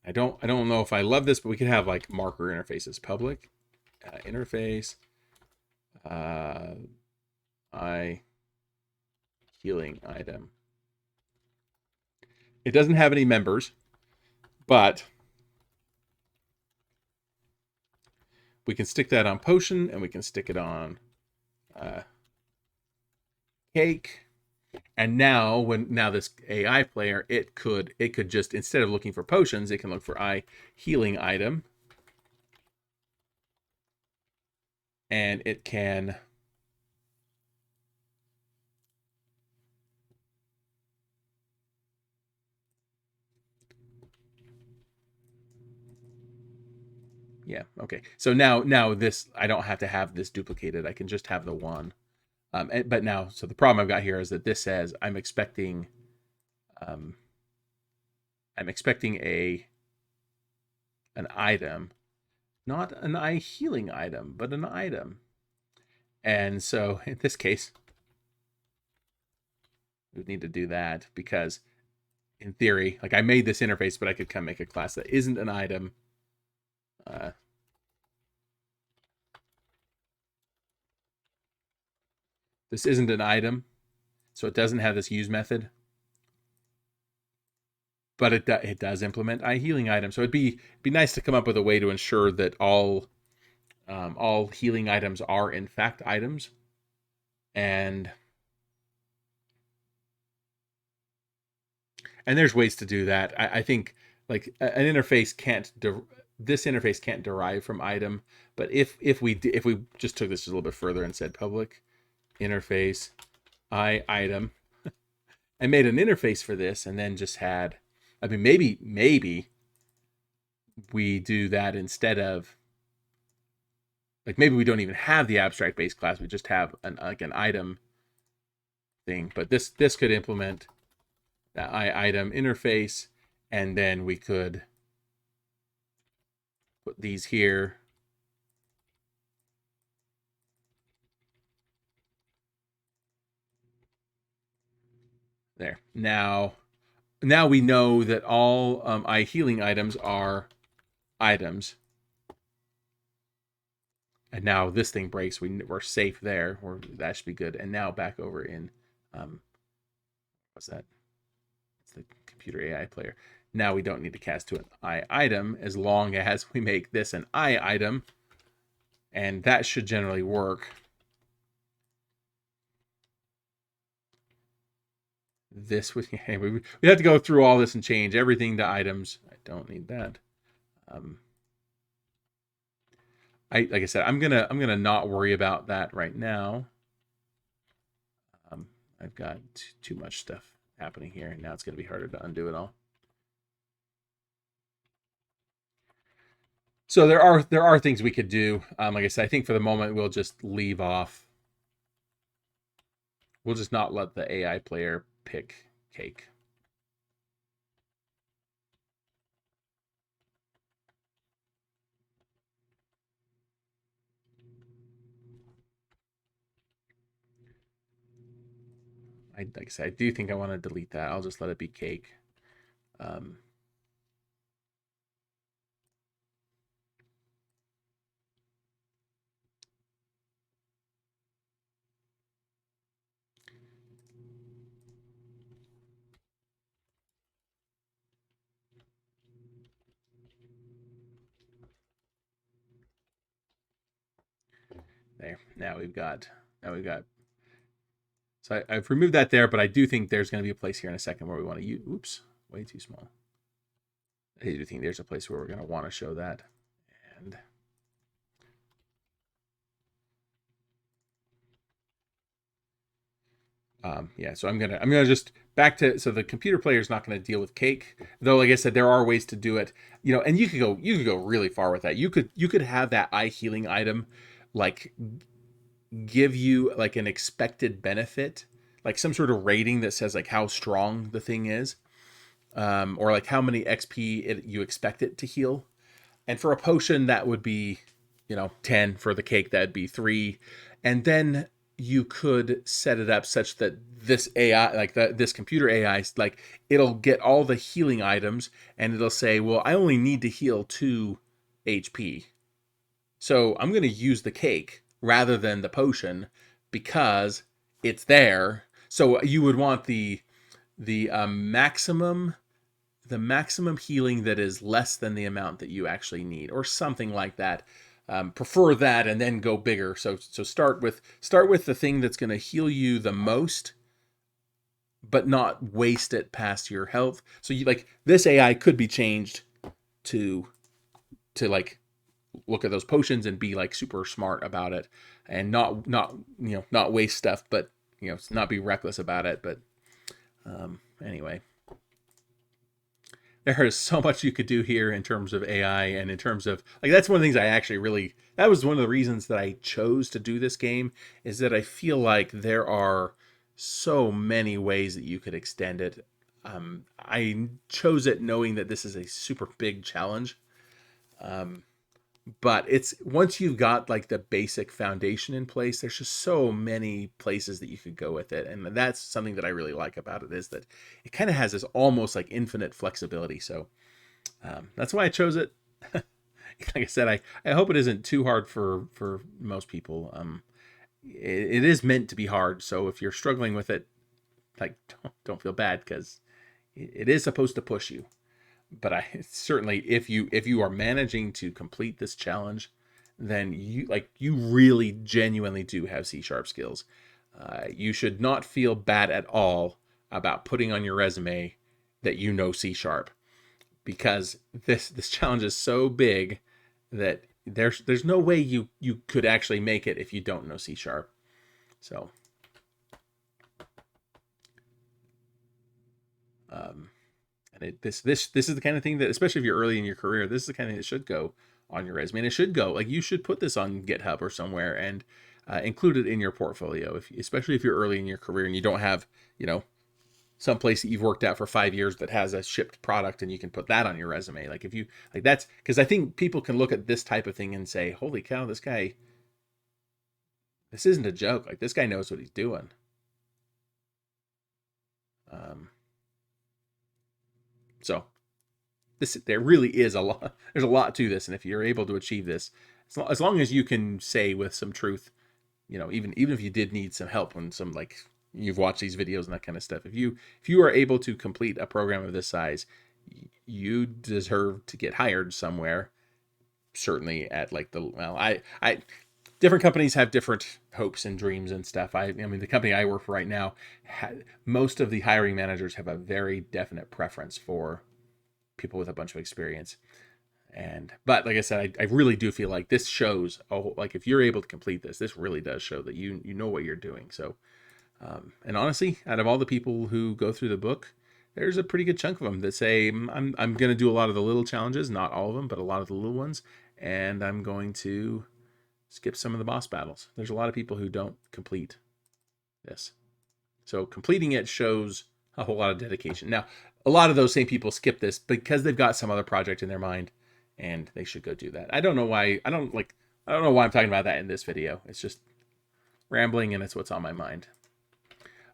I don't know if I love this, but we could have like marker interfaces, public interface, healing item. It doesn't have any members, but we can stick that on potion, and we can stick it on cake. And now this AI player, it could just, instead of looking for potions, it can look for healing item. And it can yeah, okay. So now this, I don't have to have this duplicated. I can just have the one. But now, so the problem I've got here is that this says I'm expecting an item, not an healing item, but an item. And so in this case, we need to do that because in theory, like I made this interface, but I could come make a class that isn't an item. This isn't an item, so it doesn't have this use method, but it does implement healing item. So it'd be nice to come up with a way to ensure that all healing items are in fact items, and there's ways to do that. I think like an interface this interface can't derive from item, but if we just took this a little bit further and said public interface item, I made an interface for this, and then just had, I mean, maybe we do that instead of like maybe we don't even have the abstract base class, we just have an item thing. But this could implement that item interface, and then we could put these here. There. Now we know that all healing items are items. And now this thing breaks. We're safe there. That should be good. And now back over in, what's that? It's the computer AI player. Now we don't need to cast to an I item as long as we make this an I item. And that should generally work. This would, we have to go through all this and change everything to items. I don't need that. Like I said, I'm gonna not worry about that right now. I've got too much stuff happening here, and now it's gonna be harder to undo it all. So there are things we could do. Like I said, I think for the moment we'll just leave off. We'll just not let the AI player pick cake. Like I said, I do think I want to delete that. I'll just let it be cake. There. Now we've got. So I've removed that there, but I do think there's going to be a place here in a second where we want to use. Oops, way too small. I do think there's a place where we're going to want to show that. And yeah, so I'm gonna just back to, so the computer player is not going to deal with cake, though. Like I said, there are ways to do it, and you could go really far with that. You could have that eye healing item, like give you like an expected benefit, like some sort of rating that says like how strong the thing is, or like how many XP you expect it to heal. And for a potion, that would be, 10. For the cake, that'd be 3. And then you could set it up such that this AI, like this computer AI, like it'll get all the healing items and it'll say, well, I only need to heal 2 HP. So I'm going to use the cake rather than the potion because it's there. So you would want the maximum healing that is less than the amount that you actually need, or something like that. Prefer that, and then go bigger. So start with the thing that's going to heal you the most, but not waste it past your health. So you, like, this AI could be changed to like look at those potions and be like super smart about it, and not waste stuff, but not be reckless about it. But anyway, there is so much you could do here in terms of AI, and in terms of, like, that's one of the things I actually really, that was one of the reasons that I chose to do this game, is that I feel like there are so many ways that you could extend it. I chose it knowing that this is a super big challenge. But it's, once you've got like the basic foundation in place, there's just so many places that you could go with it. And that's something that I really like about it, is that it kind of has this almost like infinite flexibility. So that's why I chose it. Like I said, I hope it isn't too hard for most people. It is meant to be hard. So if you're struggling with it, like, don't feel bad, because it is supposed to push you. But I certainly, if you are managing to complete this challenge, then you really genuinely do have C# skills. You should not feel bad at all about putting on your resume that you know C#, because this challenge is so big that there's no way you could actually make it if you don't know C#. So and this is the kind of thing that, especially if you're early in your career, this is the kind of thing that should go on your resume. And it should go, like, you should put this on GitHub or somewhere and include it in your portfolio, especially if you're early in your career and you don't have, some place that you've worked at for 5 years that has a shipped product, and you can put that on your resume. Like, if you like, that's because I think people can look at this type of thing and say, holy cow, this isn't a joke. Like, this guy knows what he's doing. So there really is a lot. There's a lot to this, and if you're able to achieve this, as long as you can say with some truth, even if you did need some help on some, like, you've watched these videos and that kind of stuff. If you are able to complete a program of this size, you deserve to get hired somewhere. Certainly at like I different companies have different hopes and dreams and stuff. I mean, the company I work for right now, most of the hiring managers have a very definite preference for people with a bunch of experience. But like I said, I really do feel like this shows, like, if you're able to complete this really does show that you know what you're doing. So, and honestly, out of all the people who go through the book, there's a pretty good chunk of them that say, I'm going to do a lot of the little challenges, not all of them, but a lot of the little ones, and I'm going to skip some of the boss battles. There's a lot of people who don't complete this. So completing it shows a whole lot of dedication. Now, a lot of those same people skip this because they've got some other project in their mind, and they should go do that. I don't know why. I don't know why I'm talking about that in this video. It's just rambling, and it's what's on my mind.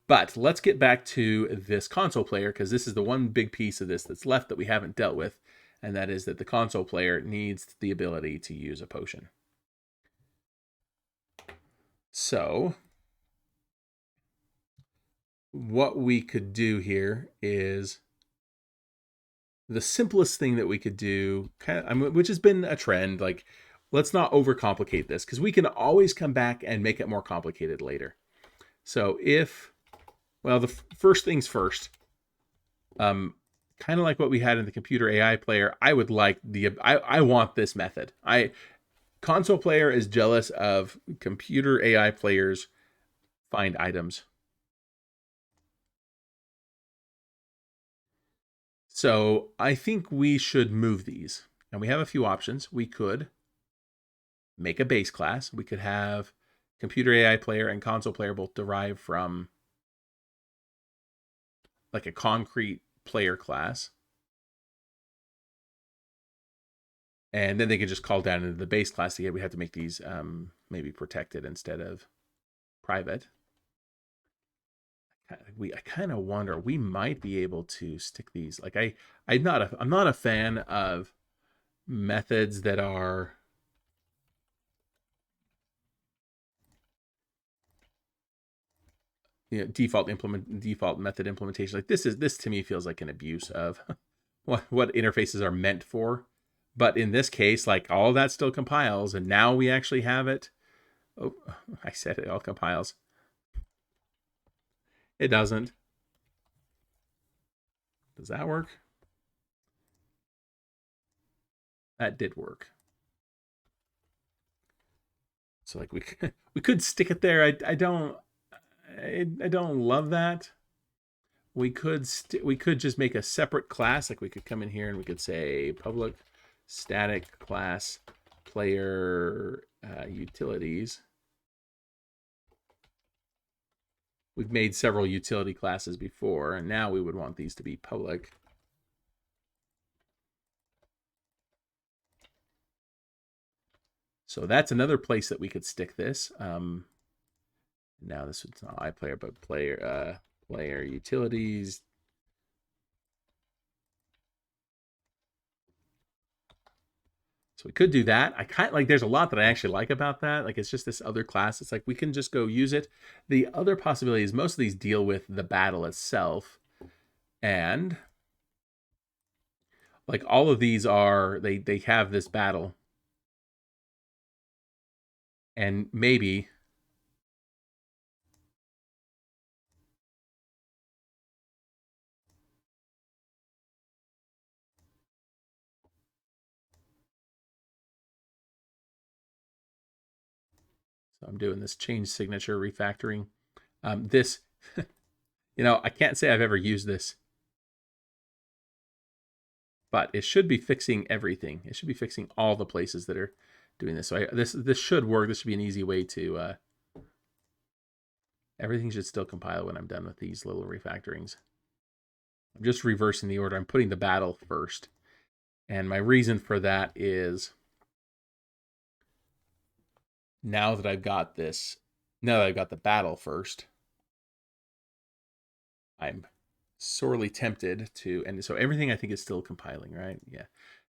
But let's get back to this console player, because this is the one big piece of this that's left that we haven't dealt with, and that is that the console player needs the ability to use a potion. So what we could do here is the simplest thing that we could do, which has been a trend. Like, let's not overcomplicate this, because we can always come back and make it more complicated later. So the first things first, kind of like what we had in the computer AI player, I would like I want this method. Console player is jealous of computer AI players find items. So I think we should move these. And we have a few options. We could make a base class. We could have computer AI player and console player both derive from like a concrete player class. And then they could just call down into the base class. Again, we have to make these maybe protected instead of private. I kind of wonder, we might be able to stick these. Like, I'm not a fan of methods that are default method implementation. Like, this to me feels like an abuse of what interfaces are meant for. But in this case, like, all of that still compiles, and now we actually have it. Oh, I said it all compiles. It doesn't. Does that work? That did work. So, like, we could stick it there. I don't love that. We could just make a separate class. Like, we could come in here and we could say public static class player utilities. We've made several utility classes before, and now we would want these to be public. So that's another place that we could stick this. Now this is not iPlayer, but player utilities. So we could do that. I kind of like, there's a lot that I actually like about that. Like, it's just this other class. It's like, we can just go use it. The other possibility is most of these deal with the battle itself. And like, all of these are, they have this battle. And maybe so I'm doing this change signature refactoring. This, I can't say I've ever used this, but it should be fixing everything. It should be fixing all the places that are doing this. So this should work. This should be an easy way to, everything should still compile when I'm done with these little refactorings. I'm just reversing the order. I'm putting the battle first. And my reason for that is now that I've got the battle first, I'm sorely tempted to, and so everything I think is still compiling, right? Yeah.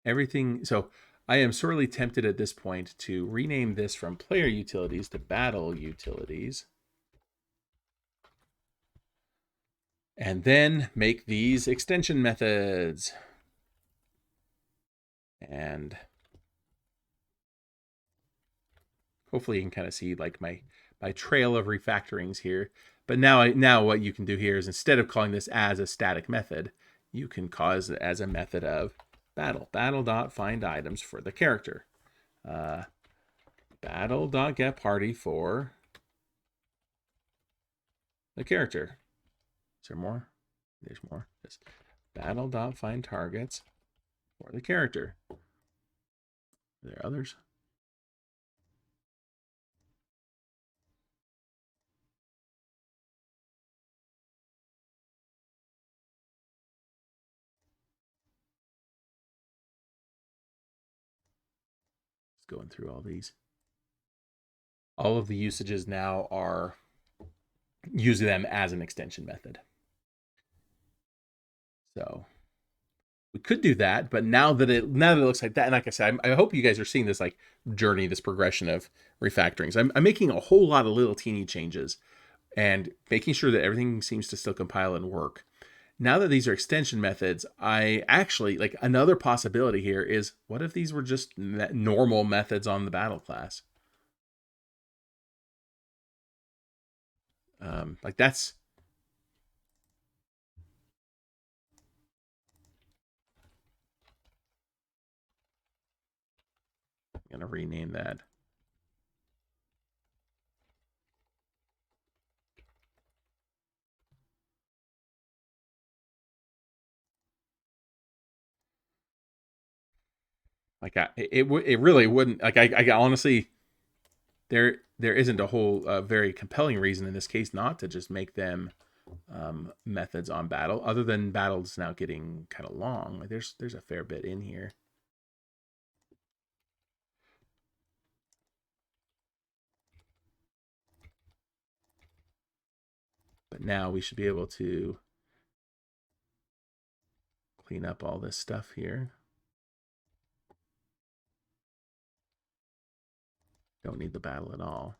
Everything. So I am sorely tempted at this point to rename this from player utilities to battle utilities. And then make these extension methods. And hopefully you can kind of see like my trail of refactorings here. But now what you can do here is instead of calling this as a static method, you can call it as a method of battle.find items for the character. Battle.getParty for the character. Is there more? There's more. Just battle.find targets for the character. Are there others? Just going through all these. All of the usages now are using them as an extension method. So we could do that, but now that it looks like that, and like I said, I hope you guys are seeing this like journey, this progression of refactorings. I'm making a whole lot of little teeny changes and making sure that everything seems to still compile and work. Now that these are extension methods, I actually like another possibility here is what if these were just normal methods on the battle class? Like that's I'm gonna rename that. Like it really wouldn't like I honestly there isn't a whole very compelling reason in this case not to just make them methods on battle, other than battle's now getting kind of long. Like there's a fair bit in here. But now we should be able to clean up all this stuff here. Don't need the battle at all.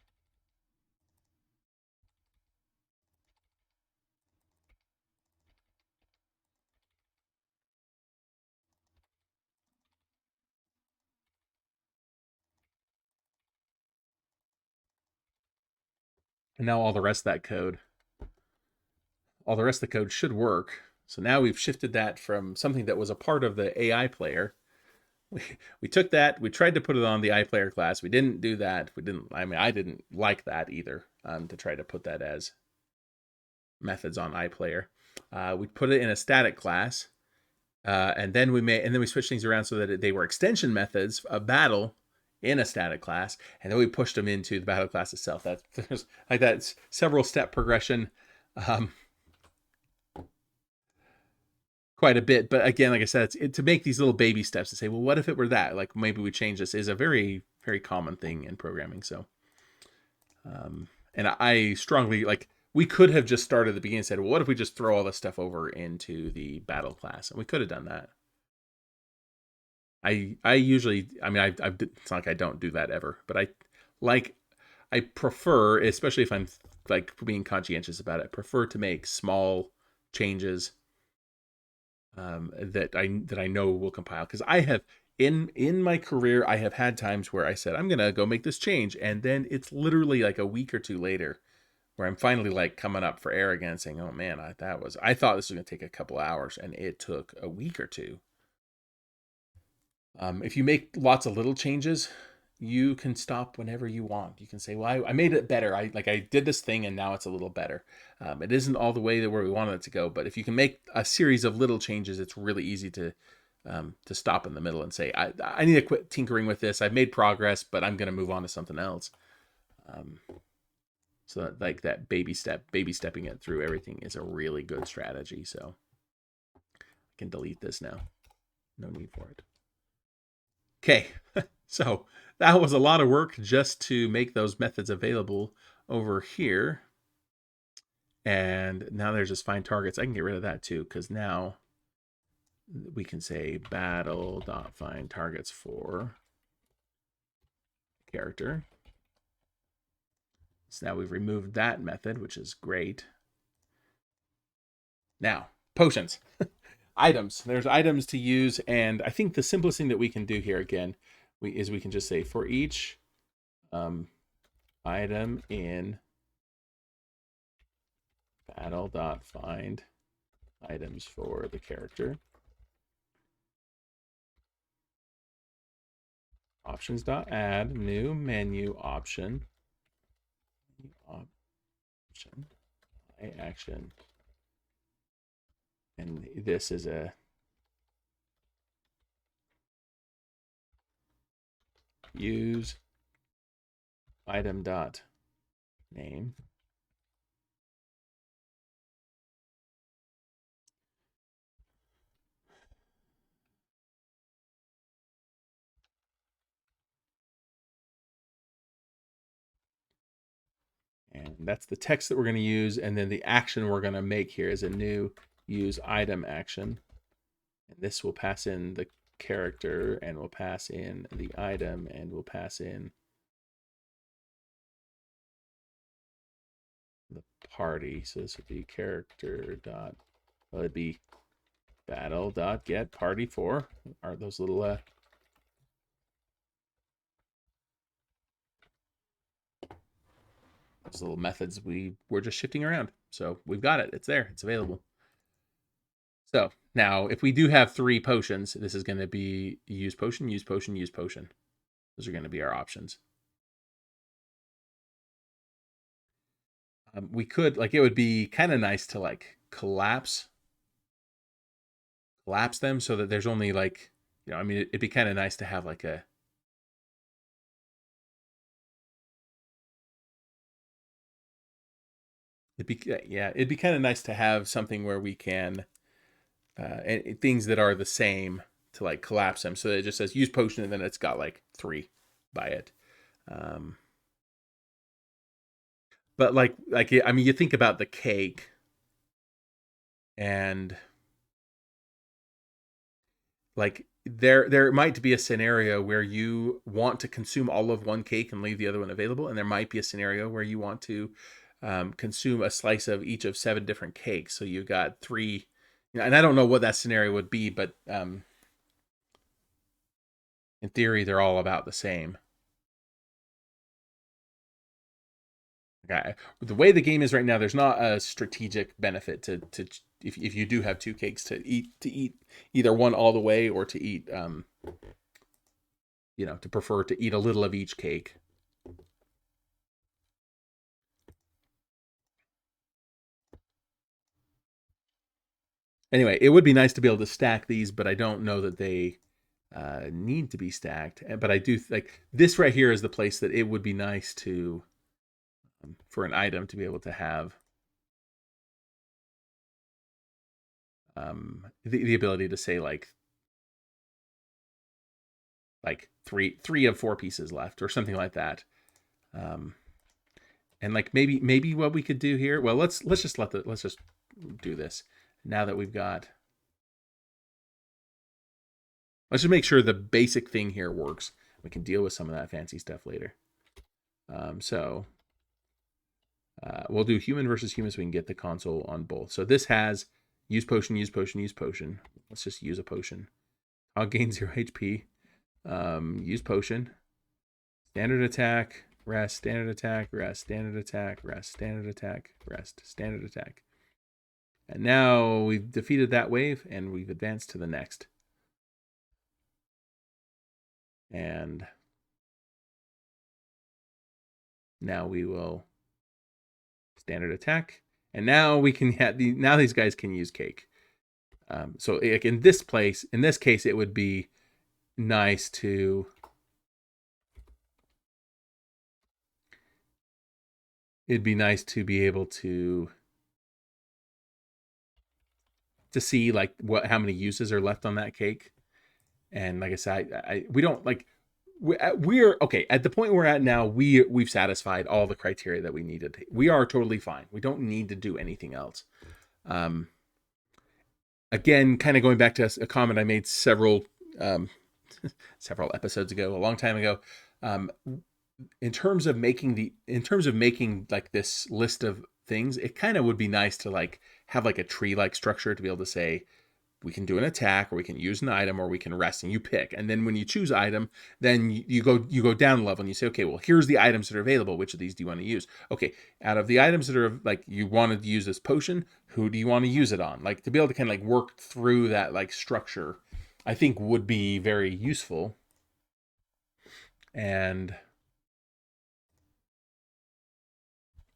And now all the rest of that code, all the rest of the code should work. So now we've shifted that from something that was a part of the AI player. We took that, we tried to put it on the iPlayer class. We didn't do that. I didn't like that either, to try to put that as methods on iPlayer. We put it in a static class, and then we switched things around so that they were extension methods of battle in a static class, and then we pushed them into the battle class itself. There's like that several step progression, quite a bit. But again, like I said, to make these little baby steps to say, well, what if it were that? Like maybe we change this is a very, very common thing in programming. So, and I strongly like we could have just started at the beginning and said, well, what if we just throw all this stuff over into the battle class? And we could have done that. I usually, I mean, it's not like I don't do that ever, but I prefer, especially if I'm like being conscientious about it, I prefer to make small changes that I know will compile, because I have in my career I have had times where I said I'm gonna go make this change, and then it's literally like a week or two later where I'm finally like coming up for air again, saying, "Oh man, I thought this was gonna take a couple hours, and it took a week or two." If you make lots of little changes, you can stop whenever you want. You can say, "Well, I made it better. I did this thing, and now it's a little better." It isn't all the way that where we wanted it to go, but if you can make a series of little changes, it's really easy to to stop in the middle and say, I need to quit tinkering with this. I've made progress, but I'm going to move on to something else. So that, like that baby stepping it through everything is a really good strategy. So I can delete this now. No need for it. Okay, so that was a lot of work just to make those methods available over here. And now there's just find targets. I can get rid of that too, because now we can say battle.find targets for character. So now we've removed that method, which is great. Now, potions. Items. There's items to use, and I think the simplest thing that we can do here again is we can just say for each item in battle.find items for the character. Options.add new menu option. Action. And this is a use item dot name. And that's the text that we're going to use. And then the action we're going to make here is a new use item action. And this will pass in the character, and we'll pass in the item, and we'll pass in the party. So this would be character dot, well, it'd be battle dot get party for, are those little methods we were just shifting around. So we've got it. It's there. It's available. So now if we do have 3 potions, this is going to be use potion, use potion, use potion. Those are going to be our options. We could, like, it would be kind of nice to like collapse them so that there's only like, you know, I mean, it'd be kind of nice to have like a, it'd be kind of nice to have something where we can, things that are the same to like collapse them. So that it just says use potion and then it's got like 3 by it. But like, I mean, you think about the cake and like there might be a scenario where you want to consume all of one cake and leave the other one available, and there might be a scenario where you want to consume a slice of each of 7 different cakes. So you got 3, you know, and I don't know what that scenario would be, but in theory, they're all about the same. Okay. The way the game is right now, there's not a strategic benefit to if you do have 2 cakes to eat either one all the way, or to eat you know, to prefer to eat a little of each cake. Anyway, it would be nice to be able to stack these, but I don't know that they need to be stacked. But I do like this right here is the place that it would be nice to for an item to be able to have the ability to say like 3 of 4 pieces left or something like that. And like maybe what we could do here, well, let's just do this now that we've got, let's just make sure the basic thing here works. We can deal with some of that fancy stuff later. So we'll do human versus human so we can get the console on both. So this has use potion, use potion, use potion. Let's just use a potion. I'll gain 0 HP. Use potion. Standard attack, rest, standard attack, rest, standard attack, rest, standard attack, rest, standard attack. And now we've defeated that wave and we've advanced to the next. And now we will standard attack. And now we can have now these guys can use cake. So like in this case, it would be nice to be able to see like how many uses are left on that cake. And like I said, we don't like we're okay at the point we're at now. We've satisfied all the criteria that we needed. We are totally fine. We don't need to do anything else. Um, Again, kind of going back to a comment I made um, several episodes ago, a long time ago. Um, in terms of making like this list of things, it kind of would be nice to like have like a tree like structure to be able to say we can do an attack, or we can use an item, or we can rest, and you pick. And then when you choose item, then you go down a level and you say, okay, well, here's the items that are available. Which of these do you want to use? Okay, out of the items that are like you wanted to use this potion, who do you want to use it on? Like to be able to kind of like work through that like structure, I think would be very useful. And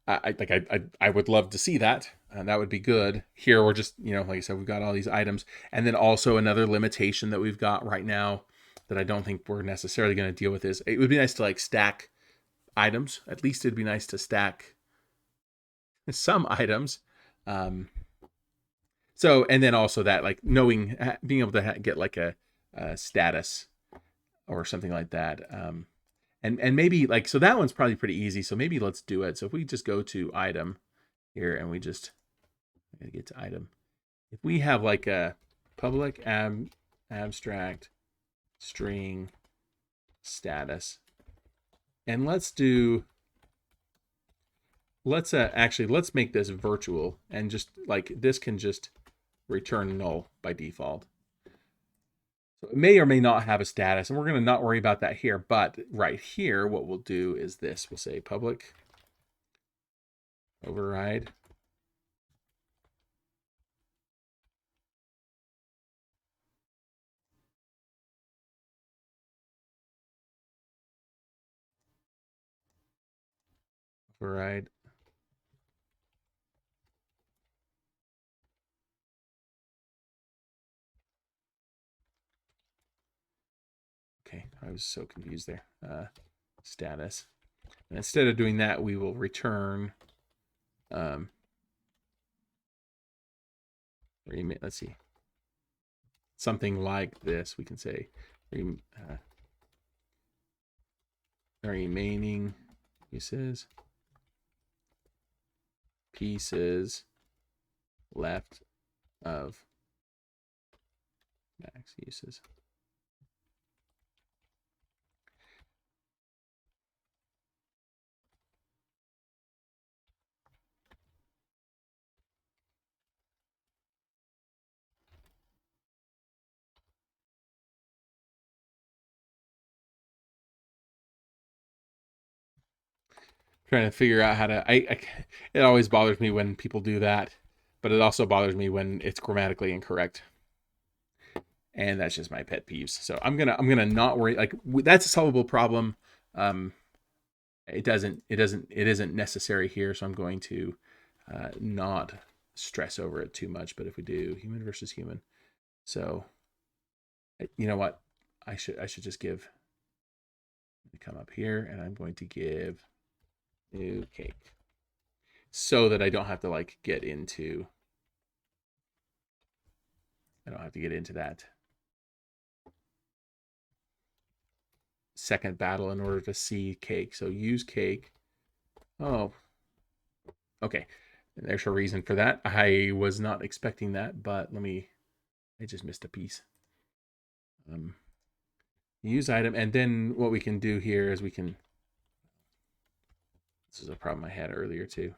I would love to see that. And that would be good. Here we're just, like I said, we've got all these items. And then also another limitation that we've got right now that I don't think we're necessarily going to deal with is it would be nice to like stack items. At least it'd be nice to stack some items. Um, so, and then also that like being able to get like a status or something like that. And maybe like, so that one's probably pretty easy. So maybe let's do it. So if we just go to item here and we just get to item, if we have like a public abstract string status, and let's make this virtual, and just like this can just return null by default. So it may or may not have a status, and we're going to not worry about that here. But right here, what we'll do is this. We'll say public override override okay, I was so confused there. Status. And instead of doing that, we will return let's see, something like this. We can say remaining pieces left of max uses. Trying to figure out how to it always bothers me when people do that, but it also bothers me when it's grammatically incorrect, and that's just my pet peeves. So I'm gonna not worry. Like that's a solvable problem. It isn't necessary here, so I'm going to not stress over it too much. But if we do human versus human, so you know what, I should just give, come up here, and I'm going to give new cake, so that I don't have to like get into that second battle in order to see cake. So use cake. Oh, okay. And there's a reason for that. I was not expecting that, but I just missed a piece. Use item, and then what we can do here is this is a problem I had earlier too.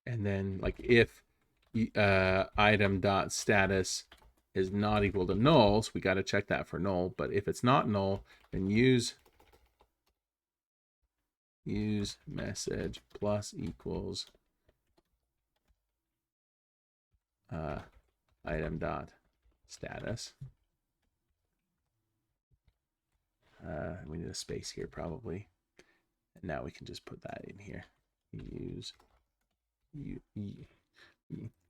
And then like if item dot status is not equal to null, so we got to check that for null. But if it's not null, then use message plus equals item dot status. We need a space here probably. And now we can just put that in here.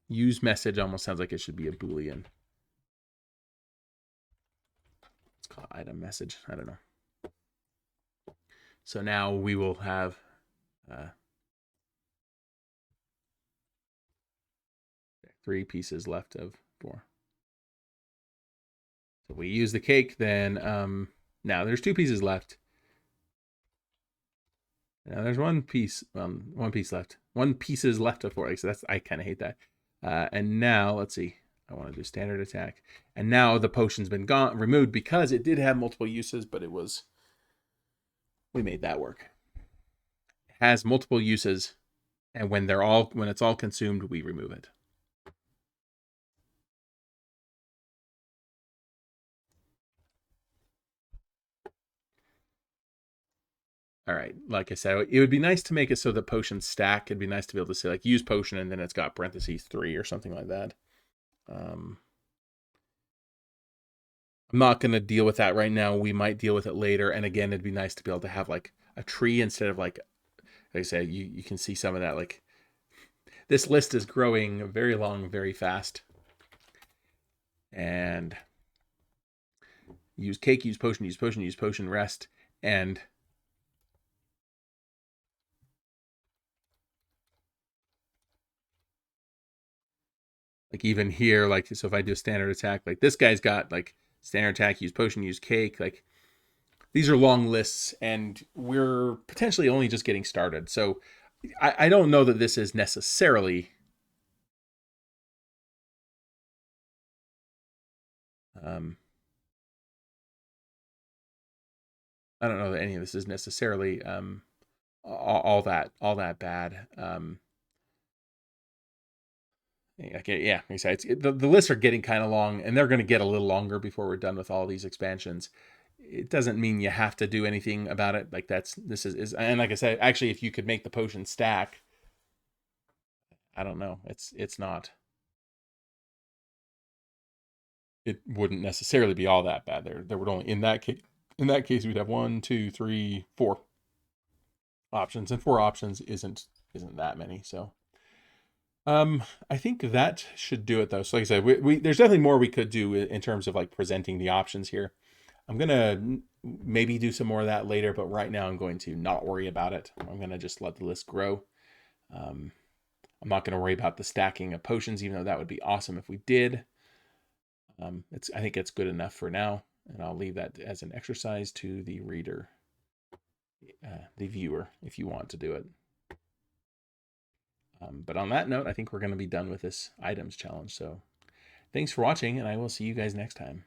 Use message almost sounds like it should be a Boolean. Let's call it item message. I don't know. So now we will have 3 pieces left of 4. So if we use the cake, then now there's 2 pieces left. Now there's 1 piece, 1 piece left. 1 piece is left of 4. So that's, I kind of hate that. And now let's see. I want to do standard attack. And now the potion's been removed because it did have multiple uses, but we made that work. It has multiple uses, and when it's all consumed, we remove it. All right, like I said, it would be nice to make it so the potions stack. It'd be nice to be able to say like use potion and then it's got parentheses 3 or something like that. I'm not going to deal with that right now. We might deal with it later. And again, it'd be nice to be able to have like a tree instead of like I said, you can see some of that. Like this list is growing very long, very fast. And use cake, use potion, use potion, use potion, rest, and like even here, like so if I do a standard attack, like this guy's got like standard attack, use potion, use cake, like these are long lists and we're potentially only just getting started. So I don't know that this is necessarily I don't know that any of this is necessarily all that bad. Yeah, like I said, the lists are getting kind of long, and they're going to get a little longer before we're done with all these expansions. It doesn't mean you have to do anything about it. Like this is and like I said, actually, if you could make the potion stack, I don't know. It's not. It wouldn't necessarily be all that bad. There would only in that case we'd have 1, 2, 3, 4 options, and 4 options isn't that many. So I think that should do it though. So like I said, we there's definitely more we could do in terms of like presenting the options here. I'm gonna maybe do some more of that later, but right now I'm going to not worry about it. I'm gonna just let the list grow. I'm not gonna worry about the stacking of potions, even though that would be awesome if we did. I think it's good enough for now, and I'll leave that as an exercise to the reader, the viewer, if you want to do it. But on that note, I think we're going to be done with this items challenge. So thanks for watching, and I will see you guys next time.